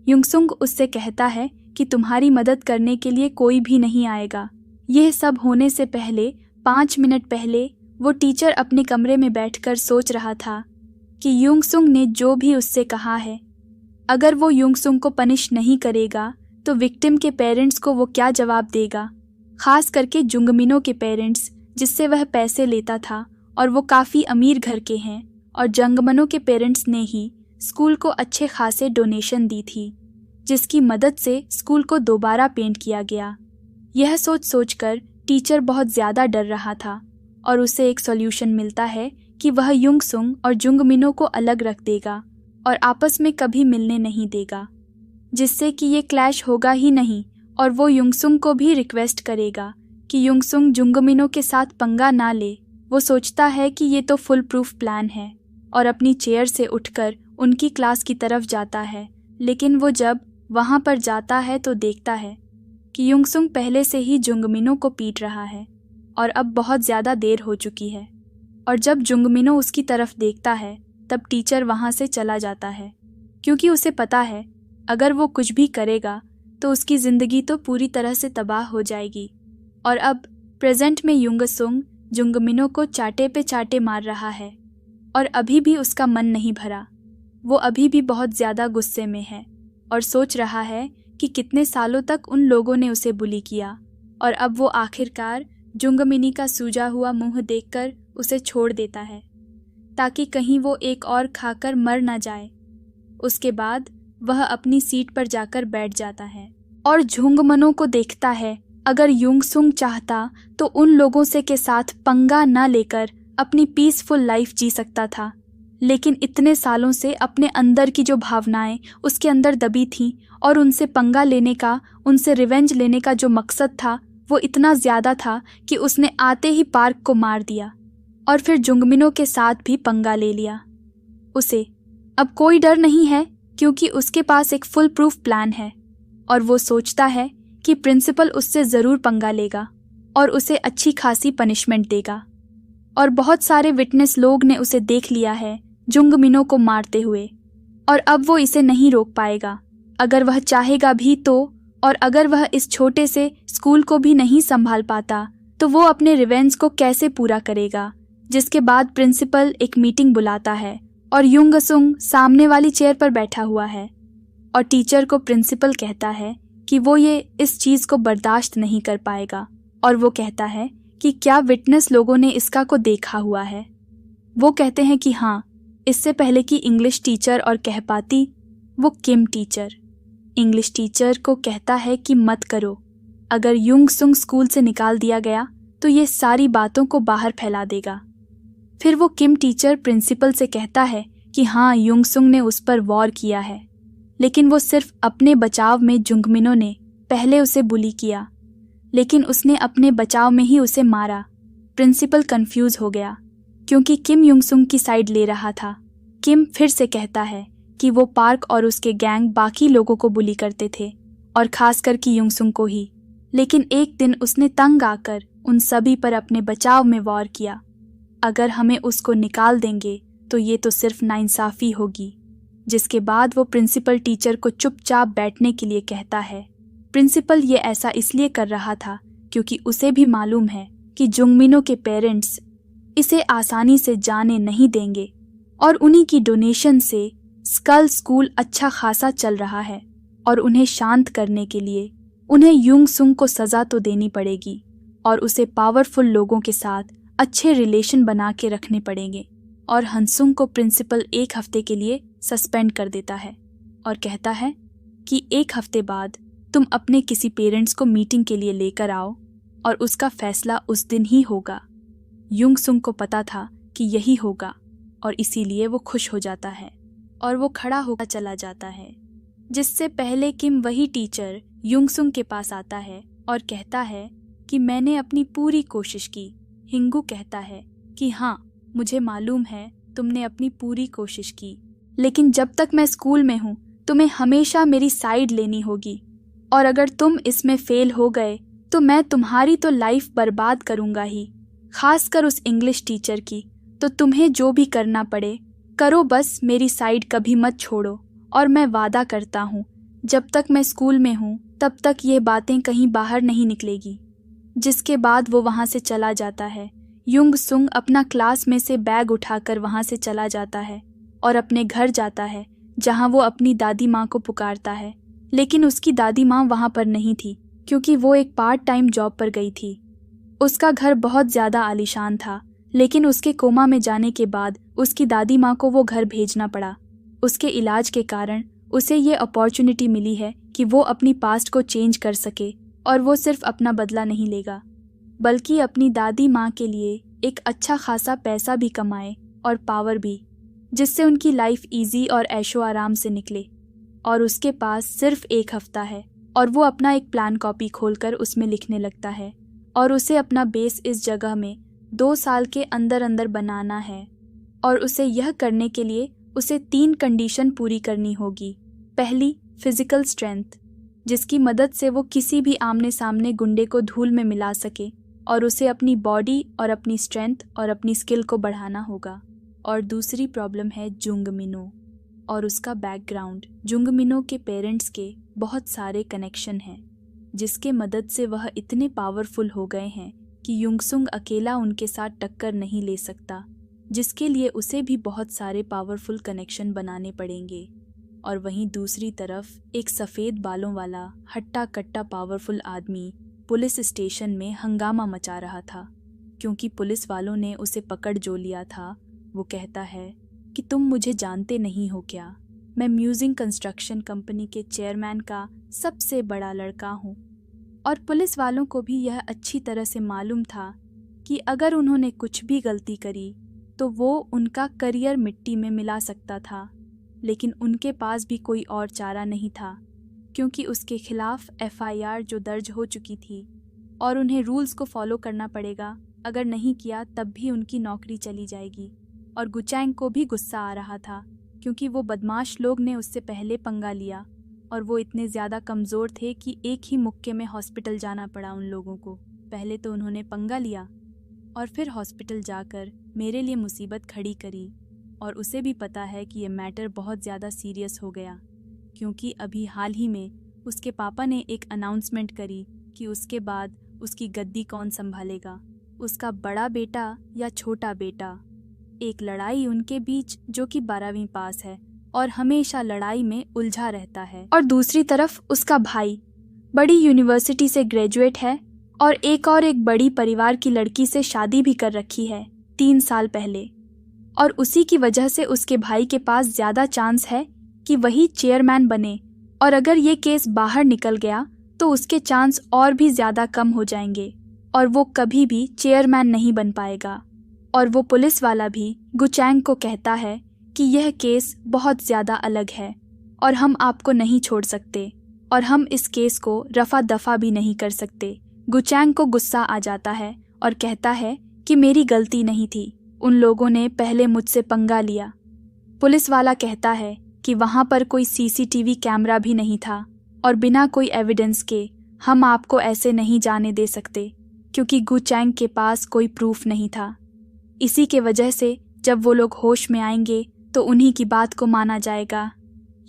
युंगसुंग उससे कहता है कि तुम्हारी मदद करने के लिए कोई भी नहीं आएगा। यह सब होने से पहले 5 मिनट पहले वो टीचर अपने कमरे में बैठकर सोच रहा था कि युंगसुंग ने जो भी उससे कहा है, अगर वो युंगसुंग को पनिश नहीं करेगा तो विक्टिम के पेरेंट्स को वो क्या जवाब देगा, खास करके जुंगमिनो के पेरेंट्स जिससे वह पैसे लेता था और वो काफ़ी अमीर घर के हैं, और जंगमनो के पेरेंट्स ने ही स्कूल को अच्छे खासे डोनेशन दी थी जिसकी मदद से स्कूल को दोबारा पेंट किया गया। यह सोच सोचकर टीचर बहुत ज़्यादा डर रहा था और उसे एक सॉल्यूशन मिलता है कि वह युंगसुंग और जुंगमिनो को अलग रख देगा और आपस में कभी मिलने नहीं देगा, जिससे कि ये क्लैश होगा ही नहीं। और वो युंगसुंग को भी रिक्वेस्ट करेगा कि युंगसुंग जुंगमिनो के साथ पंगा ना ले। वो सोचता है कि ये तो फुल प्रूफ प्लान है और अपनी चेयर से उठकर उनकी क्लास की तरफ जाता है। लेकिन वो जब वहाँ पर जाता है तो देखता है कि युंगसुंग पहले से ही जुंगमिनो को पीट रहा है और अब बहुत ज़्यादा देर हो चुकी है। और जब जुंगमिनो उसकी तरफ देखता है तब टीचर वहाँ से चला जाता है, क्योंकि उसे पता है अगर वो कुछ भी करेगा तो उसकी ज़िंदगी तो पूरी तरह से तबाह हो जाएगी। और अब प्रेजेंट में युंगसुंग जुंगमिनो को चाटे पे चाटे मार रहा है और अभी भी उसका मन नहीं भरा। वो अभी भी बहुत ज़्यादा गुस्से में है और सोच रहा है कि कितने सालों तक उन लोगों ने उसे बुली किया, और अब वो आखिरकार जुंगमिनी का सूजा हुआ मुंह देखकर उसे छोड़ देता है ताकि कहीं वो एक और खाकर मर ना जाए। उसके बाद वह अपनी सीट पर जाकर बैठ जाता है और जुंगमिनो को देखता है। अगर युंगसुंग चाहता तो उन लोगों से के साथ पंगा ना लेकर अपनी पीसफुल लाइफ जी सकता था, लेकिन इतने सालों से अपने अंदर की जो भावनाएं उसके अंदर दबी थीं और उनसे पंगा लेने का, उनसे रिवेंज लेने का जो मकसद था वो इतना ज़्यादा था कि उसने आते ही पार्क को मार दिया और फिर जुंगमिनो के साथ भी पंगा ले लिया। उसे अब कोई डर नहीं है क्योंकि उसके पास एक फुल प्रूफ प्लान है और वो सोचता है कि प्रिंसिपल उससे ज़रूर पंगा लेगा और उसे अच्छी खासी पनिशमेंट देगा। और बहुत सारे विटनेस लोग ने उसे देख लिया है जुंगमिनो को मारते हुए, और अब वो इसे नहीं रोक पाएगा अगर वह चाहेगा भी तो। और अगर वह इस छोटे से स्कूल को भी नहीं संभाल पाता तो वो अपने रिवेंज को कैसे पूरा करेगा। जिसके बाद प्रिंसिपल एक मीटिंग बुलाता है और युंगसुंग सामने वाली चेयर पर बैठा हुआ है और टीचर को प्रिंसिपल कहता है कि वो ये इस चीज़ को बर्दाश्त नहीं कर पाएगा, और वो कहता है कि क्या विटनेस लोगों ने इसका को देखा हुआ है। वो कहते हैं कि हाँ, इससे पहले कि इंग्लिश टीचर और कह पाती, वो किम टीचर इंग्लिश टीचर को कहता है कि मत करो, अगर युंगसुंग स्कूल से निकाल दिया गया तो ये सारी बातों को बाहर फैला देगा। फिर वो किम टीचर प्रिंसिपल से कहता है कि हाँ, युंगसुंग ने उस पर वॉर किया है, लेकिन वो सिर्फ अपने बचाव में जुंगमिनो ने पहले उसे बुली किया, लेकिन उसने अपने बचाव में ही उसे मारा। प्रिंसिपल कंफ्यूज हो गया क्योंकि किम युंगसुंग की साइड ले रहा था। किम फिर से कहता है कि वो पार्क और उसके गैंग बाकी लोगों को बुली करते थे और खासकर कि युंगसुंग को ही, लेकिन एक दिन उसने तंग आकर उन सभी पर अपने बचाव में वॉर किया। अगर हमें उसको निकाल देंगे तो ये तो सिर्फ नाइंसाफ़ी होगी। जिसके बाद वो प्रिंसिपल टीचर को चुपचाप बैठने के लिए कहता है। प्रिंसिपल ये ऐसा इसलिए कर रहा था क्योंकि उसे भी मालूम है कि जुंगमिनो के पेरेंट्स इसे आसानी से जाने नहीं देंगे और उन्हीं की डोनेशन से स्कल स्कूल अच्छा खासा चल रहा है, और उन्हें शांत करने के लिए उन्हें युंगसुंग को सज़ा तो देनी पड़ेगी और उसे पावरफुल लोगों के साथ अच्छे रिलेशन बना के रखने पड़ेंगे। और हंसुंग को प्रिंसिपल 1 हफ्ते के लिए सस्पेंड कर देता है और कहता है कि 1 हफ्ते बाद तुम अपने किसी पेरेंट्स को मीटिंग के लिए लेकर आओ और उसका फैसला उस दिन ही होगा। युंगसुंग को पता था कि यही होगा और इसीलिए वो खुश हो जाता है और वो खड़ा होकर चला जाता है। जिससे पहले किम वही टीचर युंगसुंग के पास आता है और कहता है कि मैंने अपनी पूरी कोशिश की। हिंगू कहता है कि हाँ, मुझे मालूम है तुमने अपनी पूरी कोशिश की, लेकिन जब तक मैं स्कूल में हूँ तुम्हें हमेशा मेरी साइड लेनी होगी, और अगर तुम इसमें फेल हो गए तो मैं तुम्हारी तो लाइफ बर्बाद करूँगा ही, खासकर उस इंग्लिश टीचर की। तो तुम्हें जो भी करना पड़े करो, बस मेरी साइड कभी मत छोड़ो, और मैं वादा करता हूँ जब तक मैं स्कूल में हूँ तब तक ये बातें कहीं बाहर नहीं निकलेगी। जिसके बाद वो वहाँ से चला जाता है। युंग सुंग अपना क्लास में से बैग उठाकर वहाँ से चला जाता है और अपने घर जाता है, जहाँ वो अपनी दादी माँ को पुकारता है। लेकिन उसकी दादी माँ वहाँ पर नहीं थी, क्योंकि वो एक पार्ट टाइम जॉब पर गई थी। उसका घर बहुत ज़्यादा आलीशान था, लेकिन उसके कोमा में जाने के बाद उसकी दादी माँ को वो घर भेजना पड़ा। उसके इलाज के कारण उसे ये अपॉर्चुनिटी मिली है कि वो अपनी पास्ट को चेंज कर सके, और वो सिर्फ अपना बदला नहीं लेगा बल्कि अपनी दादी माँ के लिए एक अच्छा खासा पैसा भी कमाए और पावर भी, जिससे उनकी लाइफ इजी और ऐशो आराम से निकले। और उसके पास सिर्फ 1 हफ्ता है और वो अपना एक प्लान कॉपी खोलकर उसमें लिखने लगता है, और उसे अपना बेस इस जगह में 2 साल के अंदर अंदर बनाना है। और उसे यह करने के लिए उसे 3 कंडीशन पूरी करनी होगी। पहली, फिजिकल स्ट्रेंथ, जिसकी मदद से वो किसी भी आमने सामने गुंडे को धूल में मिला सके, और उसे अपनी बॉडी और अपनी स्ट्रेंथ और अपनी स्किल को बढ़ाना होगा। और दूसरी प्रॉब्लम है जुंग मिनो और उसका बैकग्राउंड। जुंग मिनो के पेरेंट्स के बहुत सारे कनेक्शन हैं, जिसके मदद से वह इतने पावरफुल हो गए हैं कि युंगसुंग अकेला उनके साथ टक्कर नहीं ले सकता, जिसके लिए उसे भी बहुत सारे पावरफुल कनेक्शन बनाने पड़ेंगे। और वहीं दूसरी तरफ एक सफ़ेद बालों वाला हट्टा कट्टा पावरफुल आदमी पुलिस स्टेशन में हंगामा मचा रहा था, क्योंकि पुलिस वालों ने उसे पकड़ जो लिया था। वो कहता है कि तुम मुझे जानते नहीं हो क्या, मैं म्यूजिंग कंस्ट्रक्शन कंपनी के चेयरमैन का सबसे बड़ा लड़का हूँ। और पुलिस वालों को भी यह अच्छी तरह से मालूम था कि अगर उन्होंने कुछ भी गलती करी तो वो उनका करियर मिट्टी में मिला सकता था। लेकिन उनके पास भी कोई और चारा नहीं था, क्योंकि उसके खिलाफ FIR जो दर्ज हो चुकी थी, और उन्हें रूल्स को फॉलो करना पड़ेगा। अगर नहीं किया तब भी उनकी नौकरी चली जाएगी। और गुचैंग को भी गुस्सा आ रहा था, क्योंकि वो बदमाश लोग ने उससे पहले पंगा लिया, और वो इतने ज़्यादा कमज़ोर थे कि एक ही मुक्के में हॉस्पिटल जाना पड़ा उन लोगों को। पहले तो उन्होंने पंगा लिया और फिर हॉस्पिटल जाकर मेरे लिए मुसीबत खड़ी करी। और उसे भी पता है कि ये मैटर बहुत ज़्यादा सीरियस हो गया, क्योंकि अभी हाल ही में उसके पापा ने एक अनाउंसमेंट करी कि उसके बाद उसकी गद्दी कौन संभालेगा, उसका बड़ा बेटा या छोटा बेटा। एक लड़ाई उनके बीच जो कि 12वीं पास है और हमेशा लड़ाई में उलझा रहता है। और दूसरी तरफ उसका भाई बड़ी यूनिवर्सिटी से ग्रेजुएट है और एक बड़ी परिवार की लड़की से शादी भी कर रखी है 3 साल पहले। और उसी की वजह से उसके भाई के पास ज़्यादा चांस है कि वही चेयरमैन बने, और अगर ये केस बाहर निकल गया तो उसके चांस और भी ज़्यादा कम हो जाएंगे और वो कभी भी चेयरमैन नहीं बन पाएगा। और वो पुलिस वाला भी गुचैंग को कहता है कि यह केस बहुत ज़्यादा अलग है और हम आपको नहीं छोड़ सकते, और हम इस केस को रफा दफा भी नहीं कर सकते। गुचैंग को गुस्सा आ जाता है और कहता है कि मेरी गलती नहीं थी, उन लोगों ने पहले मुझसे पंगा लिया। पुलिस वाला कहता है कि वहाँ पर कोई CCTV कैमरा भी नहीं था, और बिना कोई एविडेंस के हम आपको ऐसे नहीं जाने दे सकते, क्योंकि गुचैंग के पास कोई प्रूफ नहीं था। इसी के वजह से जब वो लोग होश में आएंगे तो उन्हीं की बात को माना जाएगा।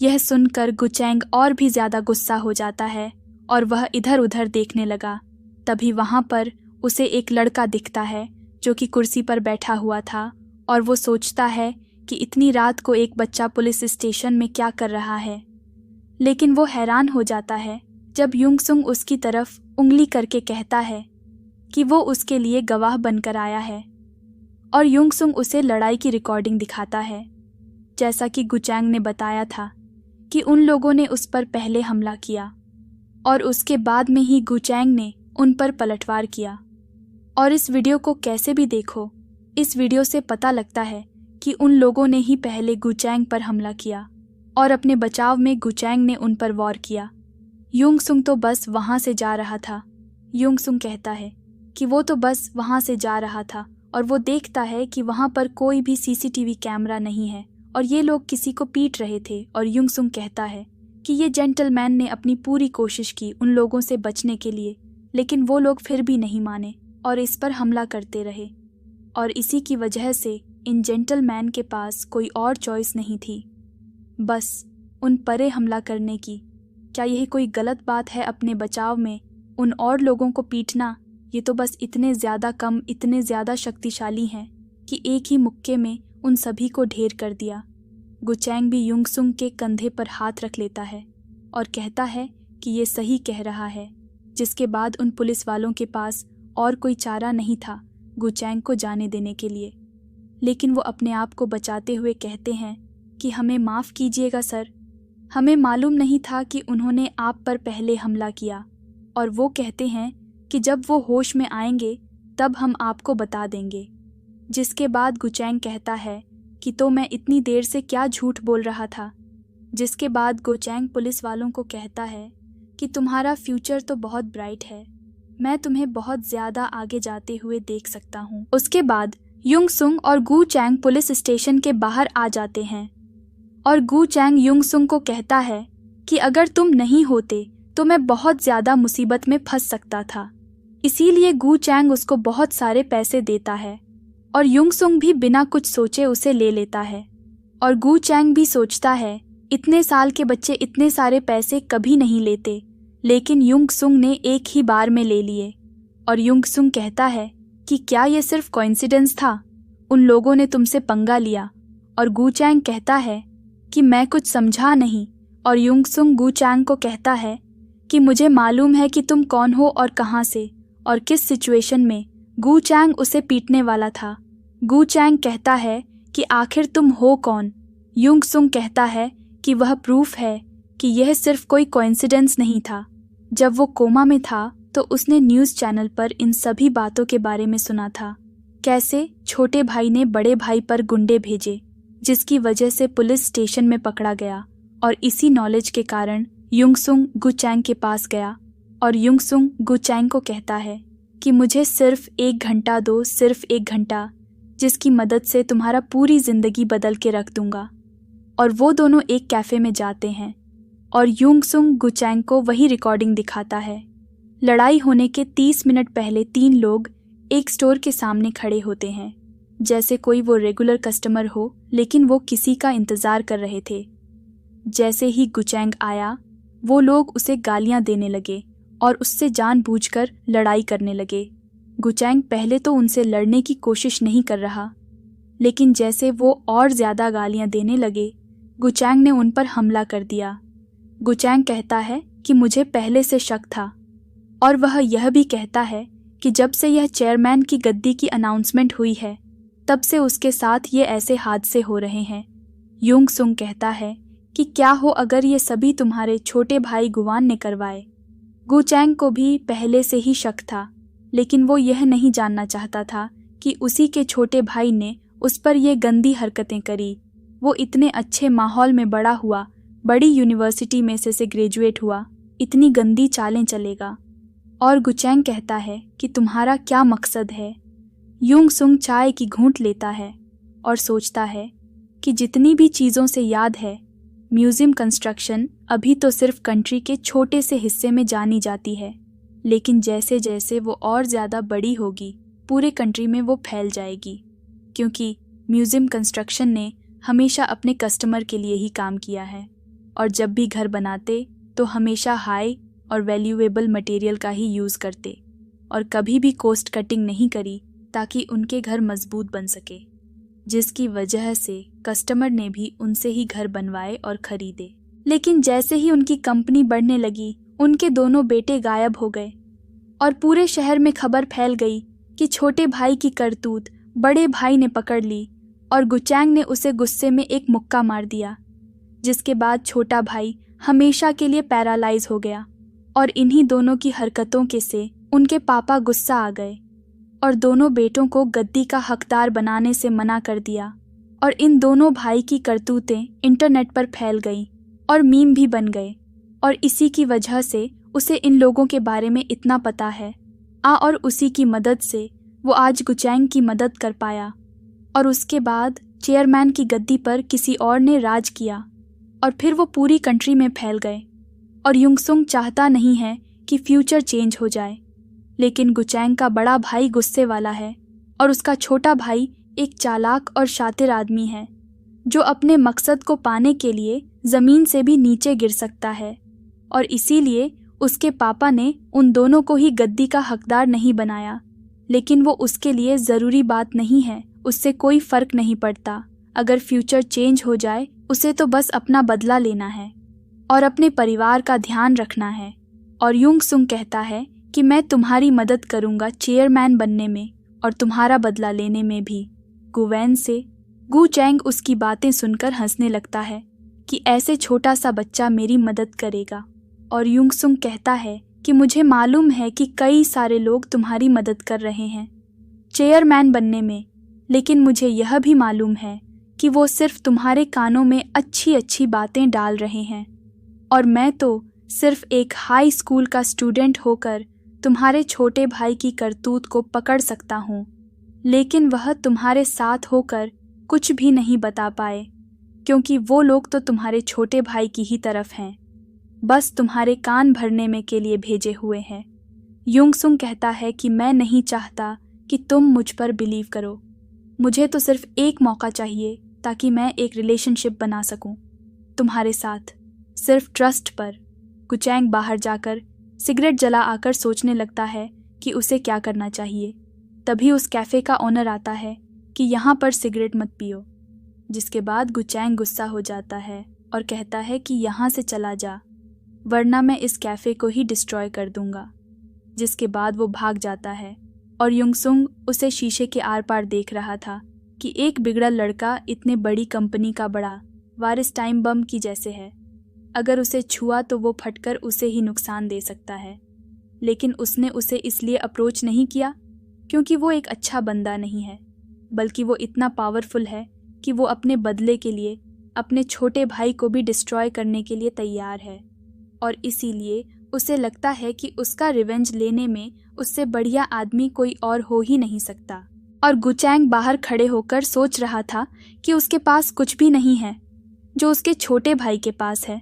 यह सुनकर गुचैंग और भी ज़्यादा गुस्सा हो जाता है और वह इधर उधर देखने लगा। तभी वहाँ पर उसे एक लड़का दिखता है जो कि कुर्सी पर बैठा हुआ था, और वो सोचता है कि इतनी रात को एक बच्चा पुलिस स्टेशन में क्या कर रहा है। लेकिन वो हैरान हो जाता है जब युंगसुंग उसकी तरफ उंगली करके कहता है कि वो उसके लिए गवाह बनकर आया है, और युंगसुंग उसे लड़ाई की रिकॉर्डिंग दिखाता है, जैसा कि गुचैंग ने बताया था कि उन लोगों ने उस पर पहले हमला किया और उसके बाद में ही गुचैंग ने उन पर पलटवार किया। और इस वीडियो को कैसे भी देखो, इस वीडियो से पता लगता है कि उन लोगों ने ही पहले गुचैंग पर हमला किया और अपने बचाव में गुचैंग ने उन पर वॉर किया। युंगसुंग तो बस वहाँ से जा रहा था युंग सुंग कहता है कि वो तो बस वहाँ से जा रहा था और वो देखता है कि वहाँ पर कोई भी सीसीटीवी कैमरा नहीं है और ये लोग किसी को पीट रहे थे। और युंग सुंग कहता है कि ये जेंटलमैन ने अपनी पूरी कोशिश की उन लोगों से बचने के लिए, लेकिन वो लोग फिर भी नहीं माने और इस पर हमला करते रहे। और इसी की वजह से इन जेंटलमैन के पास कोई और चॉइस नहीं थी, बस उन परे हमला करने की। क्या यही कोई गलत बात है अपने बचाव में उन और लोगों को पीटना? ये तो बस इतने ज़्यादा कम, इतने ज़्यादा शक्तिशाली हैं कि एक ही मुक्के में उन सभी को ढेर कर दिया। गुचैंग भी युंग सुंग के कंधे पर हाथ रख लेता है और कहता है कि ये सही कह रहा है, जिसके बाद उन पुलिस वालों के पास और कोई चारा नहीं था गुचैंग को जाने देने के लिए। लेकिन वो अपने आप को बचाते हुए कहते हैं कि हमें माफ़ कीजिएगा सर, हमें मालूम नहीं था कि उन्होंने आप पर पहले हमला किया। और वो कहते हैं कि जब वो होश में आएंगे तब हम आपको बता देंगे। जिसके बाद गुचैंग कहता है कि तो मैं इतनी देर से क्या झूठ बोल रहा था। जिसके बाद गुचैंग पुलिस वालों को कहता है कि तुम्हारा फ्यूचर तो बहुत ब्राइट है, मैं तुम्हें बहुत ज़्यादा आगे जाते हुए देख सकता हूँ। उसके बाद युंग सुंग और गुचैंग पुलिस स्टेशन के बाहर आ जाते हैं और गुचैंग युंग सुंग को कहता है कि अगर तुम नहीं होते तो मैं बहुत ज़्यादा मुसीबत में फंस सकता था। इसीलिए गुचैंग उसको बहुत सारे पैसे देता है और युंग सुंग भी बिना कुछ सोचे उसे ले लेता है। और गुचैंग भी सोचता है इतने साल के बच्चे इतने सारे पैसे कभी नहीं लेते, लेकिन युंग सुंग ने एक ही बार में ले लिए। और युंग सुंग कहता है कि क्या ये सिर्फ कोइंसिडेंस था, उन लोगों ने तुमसे पंगा लिया। और गुचैंग कहता है कि मैं कुछ समझा नहीं। और युंग सुंग गुचैंग को कहता है कि मुझे मालूम है कि तुम कौन हो और कहाँ से और किस सिचुएशन में गुचैंग उसे पीटने वाला था। गुचैंग कहता है कि आखिर तुम हो कौन। युंग सुंग कहता है कि वह प्रूफ है कि यह सिर्फ कोई कोइंसिडेंस नहीं था। जब वो कोमा में था तो उसने न्यूज़ चैनल पर इन सभी बातों के बारे में सुना था, कैसे छोटे भाई ने बड़े भाई पर गुंडे भेजे, जिसकी वजह से पुलिस स्टेशन में पकड़ा गया। और इसी नॉलेज के कारण युंग सुंग गुचैंग के पास गया और युंग सुंग गुचैंग को कहता है कि मुझे सिर्फ 1 घंटा दो, सिर्फ 1 घंटा, जिसकी मदद से तुम्हारा पूरी ज़िंदगी बदल के रख दूंगा। और वो दोनों एक कैफ़े में जाते हैं और युंग सुंग गुचैंग को वही रिकॉर्डिंग दिखाता है। लड़ाई होने के 30 मिनट पहले 3 लोग एक स्टोर के सामने खड़े होते हैं, जैसे कोई वो रेगुलर कस्टमर हो, लेकिन वो किसी का इंतज़ार कर रहे थे। जैसे ही गुचैंग आया वो लोग उसे गालियां देने लगे और उससे जानबूझकर लड़ाई करने लगे। गुचैंग पहले तो उनसे लड़ने की कोशिश नहीं कर रहा, लेकिन जैसे वो और ज़्यादा गालियां देने लगे, गुचैंग ने उन पर हमला कर दिया। गुचैंग कहता है कि मुझे पहले से शक था। और वह यह भी कहता है कि जब से यह चेयरमैन की गद्दी की अनाउंसमेंट हुई है, तब से उसके साथ ये ऐसे हादसे हो रहे हैं। युंग सुंग कहता है कि क्या हो अगर ये सभी तुम्हारे छोटे भाई गुवान ने करवाए। गुचैंग को भी पहले से ही शक था, लेकिन वो यह नहीं जानना चाहता था कि उसी के छोटे भाई ने उस पर ये गंदी हरकतें करी। वो इतने अच्छे माहौल में बड़ा हुआ, बड़ी यूनिवर्सिटी में से ग्रेजुएट हुआ, इतनी गंदी चालें चलेगा। और गुचैंग कहता है कि तुम्हारा क्या मकसद है। युंग सुंग चाय की घूंट लेता है और सोचता है कि जितनी भी चीज़ों से याद है, म्यूज़ियम कंस्ट्रक्शन अभी तो सिर्फ कंट्री के छोटे से हिस्से में जानी जाती है, लेकिन जैसे जैसे वो और ज़्यादा बड़ी होगी पूरे कंट्री में वो फैल जाएगी, क्योंकि म्यूज़ियम कंस्ट्रक्शन ने हमेशा अपने कस्टमर के लिए ही काम किया है और जब भी घर बनाते तो हमेशा हाई और वैल्यूएबल मटेरियल का ही यूज़ करते और कभी भी कॉस्ट कटिंग नहीं करी ताकि उनके घर मजबूत बन सके, जिसकी वजह से कस्टमर ने भी उनसे ही घर बनवाए और खरीदे। लेकिन जैसे ही उनकी कंपनी बढ़ने लगी, उनके दोनों बेटे गायब हो गए और पूरे शहर में खबर फैल गई कि छोटे भाई की करतूत बड़े भाई ने पकड़ ली और गुचैंग ने उसे गुस्से में एक मुक्का मार दिया, जिसके बाद छोटा भाई हमेशा के लिए पैरालाइज हो गया। और इन्हीं दोनों की हरकतों के से उनके पापा गुस्सा आ गए और दोनों बेटों को गद्दी का हकदार बनाने से मना कर दिया। और इन दोनों भाई की करतूतें इंटरनेट पर फैल गईं और मीम भी बन गए और इसी की वजह से उसे इन लोगों के बारे में इतना पता है और उसी की मदद से वो आज गुचैंग की मदद कर पाया। और उसके बाद चेयरमैन की गद्दी पर किसी और ने राज किया और फिर वो पूरी कंट्री में फैल गए। और युंगसुंग चाहता नहीं है कि फ्यूचर चेंज हो जाए, लेकिन गुचैंग का बड़ा भाई गुस्से वाला है और उसका छोटा भाई एक चालाक और शातिर आदमी है जो अपने मकसद को पाने के लिए ज़मीन से भी नीचे गिर सकता है। और इसीलिए उसके पापा ने उन दोनों को ही गद्दी का हकदार नहीं बनाया। लेकिन वो उसके लिए ज़रूरी बात नहीं है, उससे कोई फ़र्क नहीं पड़ता। अगर फ्यूचर चेंज हो जाए उसे तो बस अपना बदला लेना है और अपने परिवार का ध्यान रखना है। और युंगसुंग कहता है कि मैं तुम्हारी मदद करूँगा चेयरमैन बनने में और तुम्हारा बदला लेने में भी। गुवैन से गुचैंग उसकी बातें सुनकर हंसने लगता है कि ऐसे छोटा सा बच्चा मेरी मदद करेगा। और युंगसुंग कहता है कि मुझे मालूम है कि कई सारे लोग तुम्हारी मदद कर रहे हैं चेयरमैन बनने में, लेकिन मुझे यह भी मालूम है कि वो सिर्फ तुम्हारे कानों में अच्छी अच्छी बातें डाल रहे हैं। और मैं तो सिर्फ एक हाई स्कूल का स्टूडेंट होकर तुम्हारे छोटे भाई की करतूत को पकड़ सकता हूँ, लेकिन वह तुम्हारे साथ होकर कुछ भी नहीं बता पाए, क्योंकि वो लोग तो तुम्हारे छोटे भाई की ही तरफ हैं, बस तुम्हारे कान भरने में के लिए भेजे हुए हैं। युंगसुंग कहता है कि मैं नहीं चाहता कि तुम मुझ पर बिलीव करो, मुझे तो सिर्फ एक मौका चाहिए ताकि मैं एक रिलेशनशिप बना सकूं तुम्हारे साथ, सिर्फ ट्रस्ट पर। गुचैंग बाहर जाकर सिगरेट जला आकर सोचने लगता है कि उसे क्या करना चाहिए। तभी उस कैफ़े का ओनर आता है कि यहाँ पर सिगरेट मत पियो, जिसके बाद गुचैंग गुस्सा हो जाता है और कहता है कि यहाँ से चला जा, वरना मैं इस कैफ़े को ही डिस्ट्रॉय कर दूंगा। जिसके बाद वो भाग जाता है और युंगसुंग उसे शीशे के आर पार देख रहा था कि एक बिगड़ा लड़का इतने बड़ी कंपनी का बड़ा वारिस टाइम बम की जैसे है। अगर उसे छुआ तो वो फटकर उसे ही नुकसान दे सकता है, लेकिन उसने उसे इसलिए अप्रोच नहीं किया क्योंकि वो एक अच्छा बंदा नहीं है, बल्कि वो इतना पावरफुल है कि वो अपने बदले के लिए अपने छोटे भाई को भी डिस्ट्रॉय करने के लिए तैयार है। और इसीलिए उसे लगता है कि उसका रिवेंज लेने में उससे बढ़िया आदमी कोई और हो ही नहीं सकता। और गुचैंग बाहर खड़े होकर सोच रहा था कि उसके पास कुछ भी नहीं है जो उसके छोटे भाई के पास है,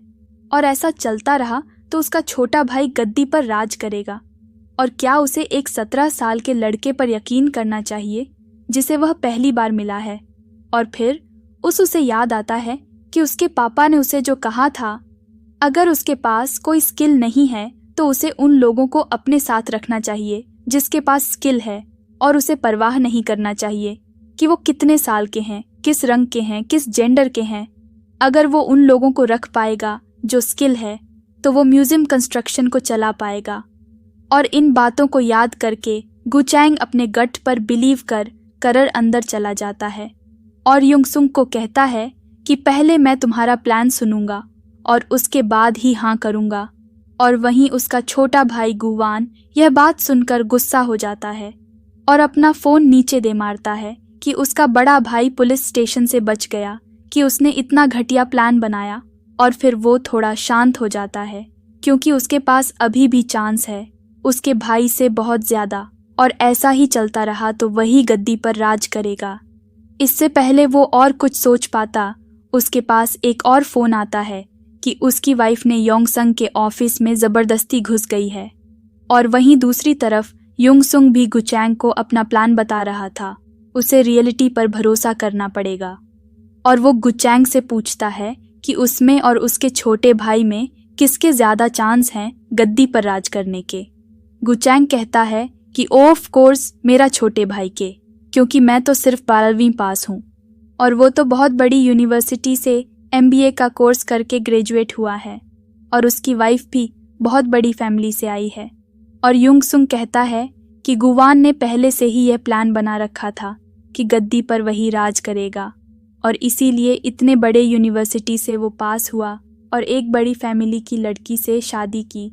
और ऐसा चलता रहा तो उसका छोटा भाई गद्दी पर राज करेगा। और क्या उसे एक 17 साल के लड़के पर यकीन करना चाहिए जिसे वह पहली बार मिला है? और फिर उसे याद आता है कि उसके पापा ने उसे जो कहा था, अगर उसके पास कोई स्किल नहीं है तो उसे उन लोगों को अपने साथ रखना चाहिए जिसके पास स्किल है, और उसे परवाह नहीं करना चाहिए कि वो कितने साल के हैं, किस रंग के हैं, किस जेंडर के हैं। अगर वो उन लोगों को रख पाएगा जो स्किल है तो वो म्यूजियम कंस्ट्रक्शन को चला पाएगा। और इन बातों को याद करके गुचैंग अपने गट पर बिलीव कर अंदर चला जाता है और युंगसुंग को कहता है कि पहले मैं तुम्हारा प्लान सुनूंगा और उसके बाद ही हाँ करूंगा। और वहीं उसका छोटा भाई गुवान यह बात सुनकर गुस्सा हो जाता है और अपना फ़ोन नीचे दे मारता है कि उसका बड़ा भाई पुलिस स्टेशन से बच गया, कि उसने इतना घटिया प्लान बनाया। और फिर वो थोड़ा शांत हो जाता है क्योंकि उसके पास अभी भी चांस है उसके भाई से बहुत ज़्यादा, और ऐसा ही चलता रहा तो वही गद्दी पर राज करेगा। इससे पहले वो और कुछ सोच पाता, उसके पास एक और फ़ोन आता है कि उसकी वाइफ ने योंगसंग के ऑफिस में ज़बरदस्ती घुस गई है। और वहीं दूसरी तरफ युंगसुंग भी गुचैंग को अपना प्लान बता रहा था, उसे रियलिटी पर भरोसा करना पड़ेगा। और वो गुचैंग से पूछता है कि उसमें और उसके छोटे भाई में किसके ज़्यादा चांस हैं गद्दी पर राज करने के। गुचैंग कहता है कि ऑफ कोर्स मेरा छोटे भाई के, क्योंकि मैं तो सिर्फ 12वीं पास हूँ और वो तो बहुत बड़ी यूनिवर्सिटी से MBA का कोर्स करके ग्रेजुएट हुआ है, और उसकी वाइफ भी बहुत बड़ी फैमिली से आई है। और युंगसुंग कहता है कि गुवान ने पहले से ही यह प्लान बना रखा था कि गद्दी पर वही राज करेगा, और इसीलिए इतने बड़े यूनिवर्सिटी से वो पास हुआ और एक बड़ी फैमिली की लड़की से शादी की,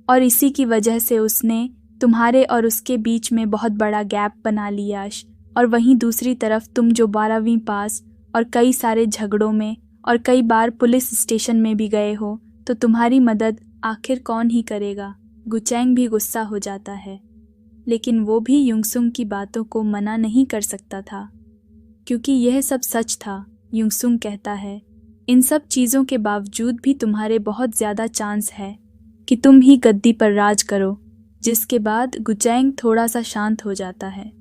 और इसी की वजह से उसने तुम्हारे और उसके बीच में बहुत बड़ा गैप बना लिया। और वहीं दूसरी तरफ तुम जो 12वीं पास और कई सारे झगड़ों में और कई बार पुलिस स्टेशन में भी गए हो, तो तुम्हारी मदद आखिर कौन ही करेगा। गुचैंग भी गुस्सा हो जाता है। लेकिन वो भी युंगसुंग की बातों को मना नहीं कर सकता था, क्योंकि यह सब सच था। युंगसुंग कहता है, इन सब चीज़ों के बावजूद भी तुम्हारे बहुत ज़्यादा चांस है कि तुम ही गद्दी पर राज करो। जिसके बाद गुचैंग थोड़ा सा शांत हो जाता है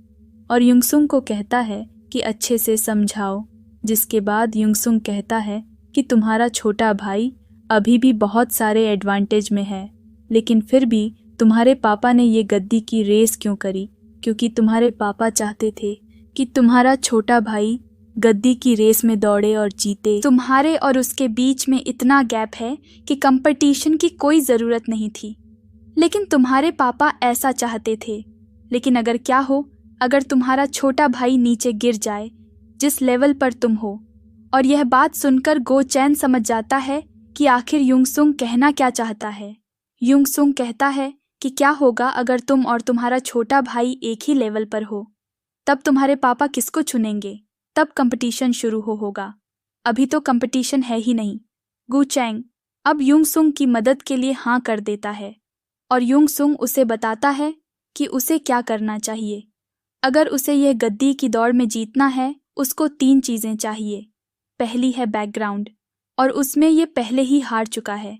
और युंगसुंग को कहता है कि अच्छे से समझाओ। जिसके बाद युंगसुंग कहता है कि तुम्हारा छोटा भाई अभी भी बहुत सारे एडवांटेज में है, लेकिन फिर भी तुम्हारे पापा ने ये गद्दी की रेस क्यों करी? क्योंकि तुम्हारे पापा चाहते थे कि तुम्हारा छोटा भाई गद्दी की रेस में दौड़े और जीते। तुम्हारे और उसके बीच में इतना गैप है कि कंपटीशन की कोई ज़रूरत नहीं थी, लेकिन तुम्हारे पापा ऐसा चाहते थे। लेकिन अगर क्या हो, अगर तुम्हारा छोटा भाई नीचे गिर जाए जिस लेवल पर तुम हो। और यह बात सुनकर गो चैन समझ जाता है कि आखिर युंगसुंग कहना क्या चाहता है। युंगसुंग कहता है कि क्या होगा अगर तुम और तुम्हारा छोटा भाई एक ही लेवल पर हो, तब तुम्हारे पापा किसको चुनेंगे? तब कंपटीशन शुरू होगा। अभी तो कंपटीशन है ही नहीं। गु चैंग अब युंगसुंग की मदद के लिए हाँ कर देता है और युंगसुंग उसे बताता है कि उसे क्या करना चाहिए। अगर उसे यह गद्दी की दौड़ में जीतना है, उसको 3 चीज़ें चाहिए। पहली है बैकग्राउंड, और उसमें ये पहले ही हार चुका है,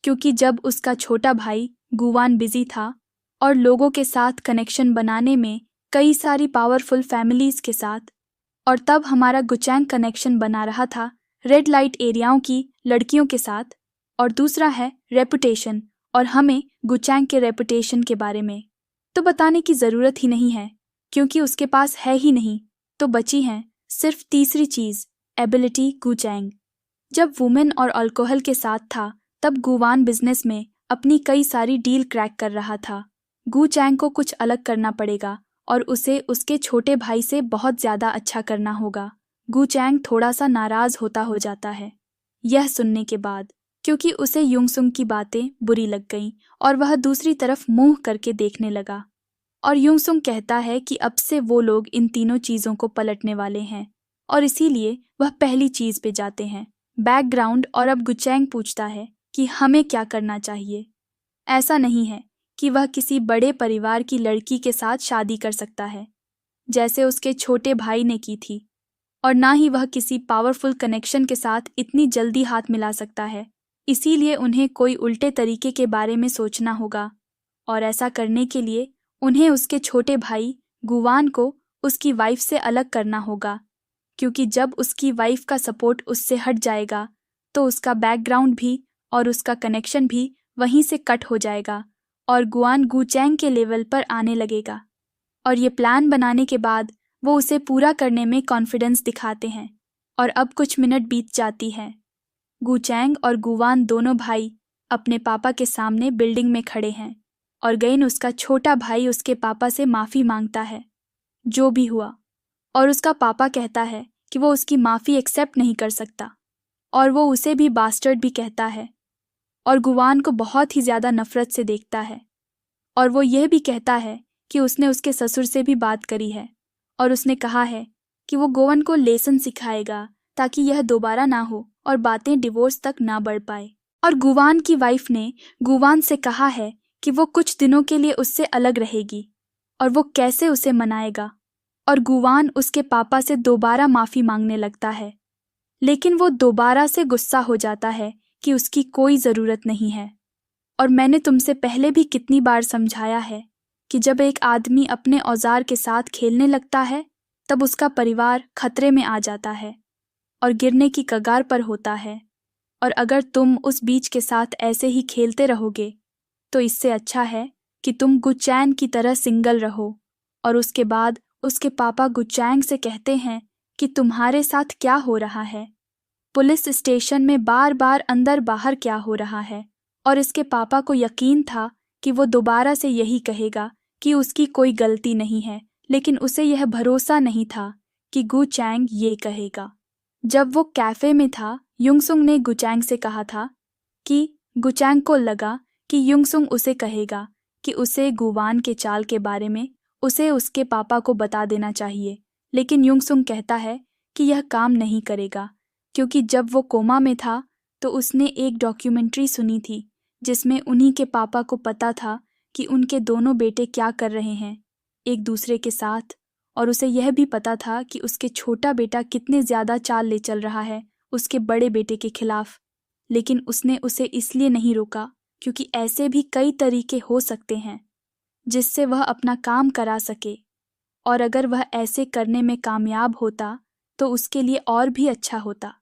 क्योंकि जब उसका छोटा भाई गुवान बिजी था और लोगों के साथ कनेक्शन बनाने में कई सारी पावरफुल फैमिलीज़ के साथ, और तब हमारा गुचैंग कनेक्शन बना रहा था रेड लाइट एरियाओं की लड़कियों के साथ। और दूसरा है रेपुटेशन, और हमें गुचैंग के रेपुटेशन के बारे में तो बताने की ज़रूरत ही नहीं है, क्योंकि उसके पास है ही नहीं। तो बची है सिर्फ तीसरी चीज़, एबिलिटी गुचैंग। जब वुमेन और अल्कोहल के साथ था, तब गुवान बिजनेस में अपनी कई सारी डील क्रैक कर रहा था। गुचैंग को कुछ अलग करना पड़ेगा और उसे उसके छोटे भाई से बहुत ज़्यादा अच्छा करना होगा। गुचैंग थोड़ा सा नाराज़ हो जाता है यह सुनने के बाद, क्योंकि उसे युंगसुंग की बातें बुरी लग गईं और वह दूसरी तरफ मुंह करके देखने लगा। और युंगसुंग कहता है कि अब से वो लोग इन तीनों चीज़ों को पलटने वाले हैं, और इसीलिए वह पहली चीज़ पे जाते हैं, बैकग्राउंड। और अब गुचैंग पूछता है कि हमें क्या करना चाहिए। ऐसा नहीं है कि वह किसी बड़े परिवार की लड़की के साथ शादी कर सकता है, जैसे उसके छोटे भाई ने की थी, और ना ही वह किसी पावरफुल कनेक्शन के साथ इतनी जल्दी हाथ मिला सकता है। इसीलिए उन्हें कोई उल्टे तरीके के बारे में सोचना होगा, और ऐसा करने के लिए उन्हें उसके छोटे भाई गुवान को उसकी वाइफ से अलग करना होगा, क्योंकि जब उसकी वाइफ का सपोर्ट उससे हट जाएगा तो उसका बैकग्राउंड भी और उसका कनेक्शन भी वहीं से कट हो जाएगा और गुआन गुचैंग के लेवल पर आने लगेगा। और ये प्लान बनाने के बाद वो उसे पूरा करने में कॉन्फिडेंस दिखाते हैं। और अब कुछ मिनट बीत जाती है। गुचैंग और गुवान दोनों भाई अपने पापा के सामने बिल्डिंग में खड़े हैं, और गैन उसका छोटा भाई उसके पापा से माफ़ी मांगता है जो भी हुआ, और उसका पापा कहता है कि वो उसकी माफ़ी एक्सेप्ट नहीं कर सकता, और वो उसे भी बास्टर्ड भी कहता है, और गुवान को बहुत ही ज़्यादा नफ़रत से देखता है। और वो यह भी कहता है कि उसने उसके ससुर से भी बात करी है, और उसने कहा है कि वो गोवन को लेसन सिखाएगा ताकि यह दोबारा ना हो और बातें डिवोर्स तक ना बढ़ पाए। और गुवान की वाइफ ने गुवान से कहा है कि वो कुछ दिनों के लिए उससे अलग रहेगी, और वो कैसे उसे मनाएगा। और गुवान उसके पापा से दोबारा माफ़ी मांगने लगता है, लेकिन वो दोबारा से गुस्सा हो जाता है कि उसकी कोई ज़रूरत नहीं है। और मैंने तुमसे पहले भी कितनी बार समझाया है कि जब एक आदमी अपने औजार के साथ खेलने लगता है, तब उसका परिवार खतरे में आ जाता है और गिरने की कगार पर होता है। और अगर तुम उस बीच के साथ ऐसे ही खेलते रहोगे, तो इससे अच्छा है कि तुम गुचैंग की तरह सिंगल रहो। और उसके बाद उसके पापा गुचैंग से कहते हैं कि तुम्हारे साथ क्या हो रहा है। पुलिस स्टेशन में बार बार अंदर बाहर क्या हो रहा है, और इसके पापा को यकीन था कि वो दोबारा से यही कहेगा कि उसकी कोई गलती नहीं है, लेकिन उसे यह भरोसा नहीं था कि गुचैंग ये कहेगा। जब वो कैफ़े में था, युंगसुंग ने गुचैंग से कहा था कि गुचैंग को लगा कि युंगसुंग उसे कहेगा कि उसे गुवान के चाल के बारे में उसे उसके पापा को बता देना चाहिए, लेकिन युंगसुंग कहता है कि यह काम नहीं करेगा, क्योंकि जब वो कोमा में था तो उसने एक डॉक्यूमेंट्री सुनी थी जिसमें उन्हीं के पापा को पता था कि उनके दोनों बेटे क्या कर रहे हैं, एक दूसरे के साथ, और उसे यह भी पता था कि उसके छोटा बेटा कितने ज़्यादा चाल ले चल रहा है उसके बड़े बेटे के खिलाफ। लेकिन उसने उसे इसलिए नहीं रोका क्योंकि ऐसे भी कई तरीके हो सकते हैं जिससे वह अपना काम करा सके, और अगर वह ऐसे करने में कामयाब होता तो उसके लिए और भी अच्छा होता,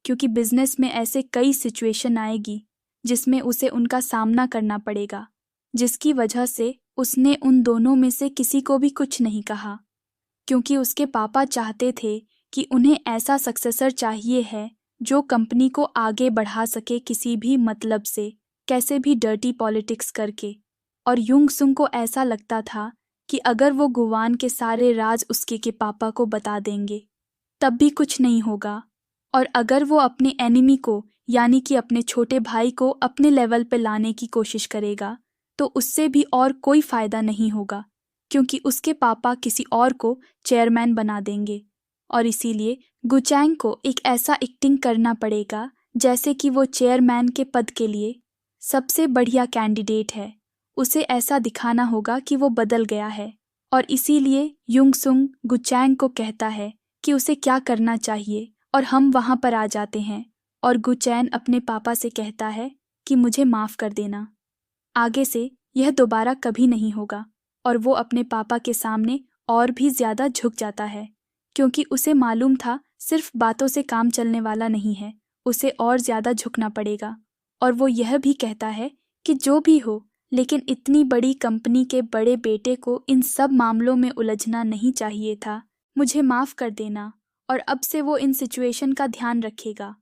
क्योंकि बिजनेस में ऐसे कई सिचुएशन आएगी जिसमें उसे उनका सामना करना पड़ेगा, जिसकी वजह से उसने उन दोनों में से किसी को भी कुछ नहीं कहा, क्योंकि उसके पापा चाहते थे कि उन्हें ऐसा सक्सेसर चाहिए है जो कंपनी को आगे बढ़ा सके किसी भी मतलब से, कैसे भी डर्टी पॉलिटिक्स करके। और युंग सुंग को ऐसा लगता था कि अगर वो गुवान के सारे राज उसके के पापा को बता देंगे तब भी कुछ नहीं होगा, और अगर वो अपने एनिमी को यानी कि अपने छोटे भाई को अपने लेवल पे लाने की कोशिश करेगा तो उससे भी और कोई फ़ायदा नहीं होगा, क्योंकि उसके पापा किसी और को चेयरमैन बना देंगे। और इसीलिए गुचैंग को एक ऐसा एक्टिंग करना पड़ेगा जैसे कि वो चेयरमैन के पद के लिए सबसे बढ़िया कैंडिडेट है। उसे ऐसा दिखाना होगा कि वो बदल गया है, और इसीलिए युंग सुंग गुचैंग को कहता है कि उसे क्या करना चाहिए, और हम वहाँ पर आ जाते हैं। और गुचैन अपने पापा से कहता है कि मुझे माफ़ कर देना, आगे से यह दोबारा कभी नहीं होगा। और वो अपने पापा के सामने और भी ज़्यादा झुक जाता है, क्योंकि उसे मालूम था सिर्फ बातों से काम चलने वाला नहीं है, उसे और ज़्यादा झुकना पड़ेगा। और वो यह भी कहता है कि जो भी हो, लेकिन इतनी बड़ी कंपनी के बड़े बेटे को इन सब मामलों में उलझना नहीं चाहिए था, मुझे माफ़ कर देना। और अब से वो इन सिचुएशन का ध्यान रखेगा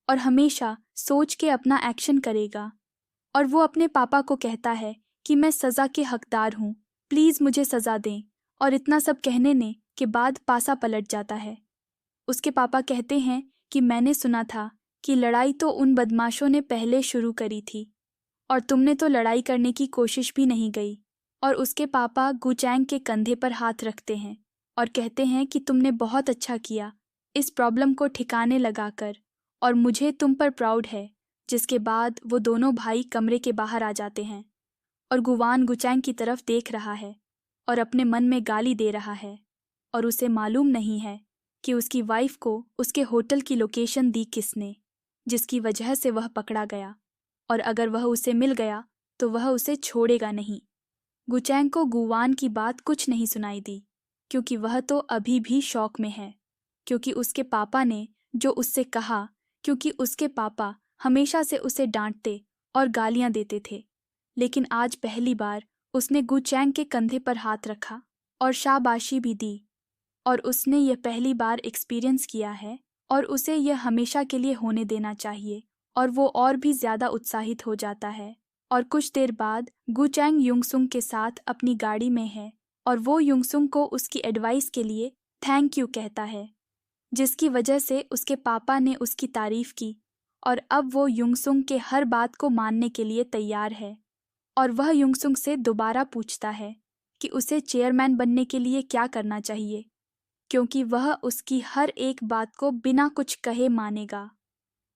और हमेशा सोच के अपना एक्शन करेगा। और वो अपने पापा को कहता है कि मैं सज़ा के हकदार हूँ, प्लीज़ मुझे सज़ा दें। और इतना सब कहने ने के बाद पासा पलट जाता है। उसके पापा कहते हैं कि मैंने सुना था कि लड़ाई तो उन बदमाशों ने पहले शुरू करी थी और तुमने तो लड़ाई करने की कोशिश भी नहीं गई। और उसके पापा गुचैंग के कंधे पर हाथ रखते हैं और कहते हैं कि तुमने बहुत अच्छा किया इस प्रॉब्लम को ठिकाने लगाकर, और मुझे तुम पर प्राउड है। जिसके बाद वो दोनों भाई कमरे के बाहर आ जाते हैं और गुवान गुचैंग की तरफ देख रहा है और अपने मन में गाली दे रहा है, और उसे मालूम नहीं है कि उसकी वाइफ को उसके होटल की लोकेशन दी किसने, जिसकी वजह से वह पकड़ा गया, और अगर वह उसे मिल गया तो वह उसे छोड़ेगा नहीं। गुचैंग को गुवान की बात कुछ नहीं सुनाई दी, क्योंकि वह तो अभी भी शौक में है, क्योंकि उसके पापा ने जो उससे कहा, क्योंकि उसके पापा हमेशा से उसे डांटते और गालियां देते थे। लेकिन आज पहली बार उसने गुचैंग के कंधे पर हाथ रखा और शाबाशी भी दी, और उसने यह पहली बार एक्सपीरियंस किया है, और उसे यह हमेशा के लिए होने देना चाहिए। और वो और भी ज़्यादा उत्साहित हो जाता है। और कुछ देर बाद गुचैंग युंगसुंग के साथ अपनी गाड़ी में है, और वो युंगसुंग को उसकी एडवाइस के लिए थैंक यू कहता है, जिसकी वजह से उसके पापा ने उसकी तारीफ की, और अब वो युंगसुंग के हर बात को मानने के लिए तैयार है। और वह युंगसुंग से दोबारा पूछता है कि उसे चेयरमैन बनने के लिए क्या करना चाहिए, क्योंकि वह उसकी हर एक बात को बिना कुछ कहे मानेगा।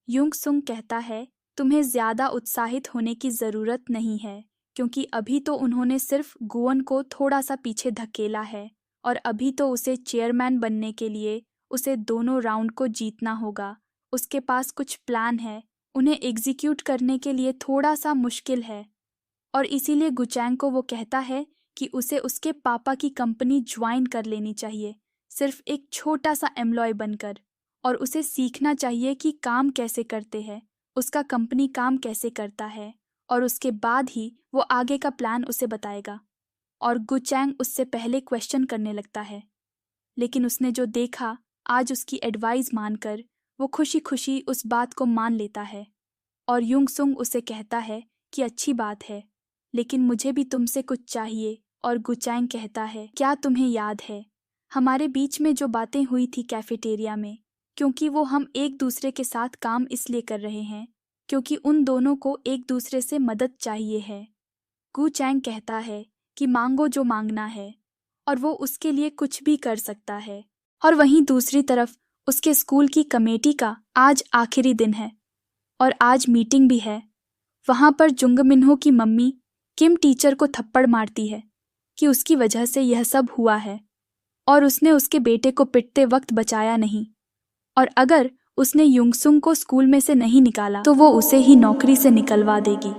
युंगसुंग कहता है, तुम्हें ज़्यादा उत्साहित होने की ज़रूरत नहीं है, क्योंकि अभी तो उन्होंने सिर्फ गुवन को थोड़ा सा पीछे धकेला है, और अभी तो उसे चेयरमैन बनने के लिए उसे दोनों राउंड को जीतना होगा। उसके पास कुछ प्लान है, उन्हें एग्जीक्यूट करने के लिए थोड़ा सा मुश्किल है। और इसीलिए गुचैंग को वो कहता है कि उसे उसके पापा की कंपनी ज्वाइन कर लेनी चाहिए, सिर्फ एक छोटा सा एम्प्लॉय बनकर, और उसे सीखना चाहिए कि काम कैसे करते हैं, उसका कंपनी काम कैसे करता है, और उसके बाद ही वो आगे का प्लान उसे बताएगा। और गुचैंग उससे पहले क्वेश्चन करने लगता है, लेकिन उसने जो देखा आज उसकी एडवाइस मानकर वो खुशी खुशी उस बात को मान लेता है। और युंगसुंग उसे कहता है कि अच्छी बात है, लेकिन मुझे भी तुमसे कुछ चाहिए। और गुचैंग कहता है, क्या तुम्हें याद है हमारे बीच में जो बातें हुई थी कैफेटेरिया में, क्योंकि वो हम एक दूसरे के साथ काम इसलिए कर रहे हैं क्योंकि उन दोनों को एक दूसरे से मदद चाहिए है। गुचैंग कहता है कि मांगो जो मांगना है, और वो उसके लिए कुछ भी कर सकता है। और वहीं दूसरी तरफ उसके स्कूल की कमेटी का आज आखिरी दिन है और आज मीटिंग भी है। वहाँ पर जुंग मिन्हो की मम्मी किम टीचर को थप्पड़ मारती है, कि उसकी वजह से यह सब हुआ है और उसने उसके बेटे को पिटते वक्त बचाया नहीं, और अगर उसने युंगसुंग को स्कूल में से नहीं निकाला तो वो उसे ही नौकरी से निकलवा देगी।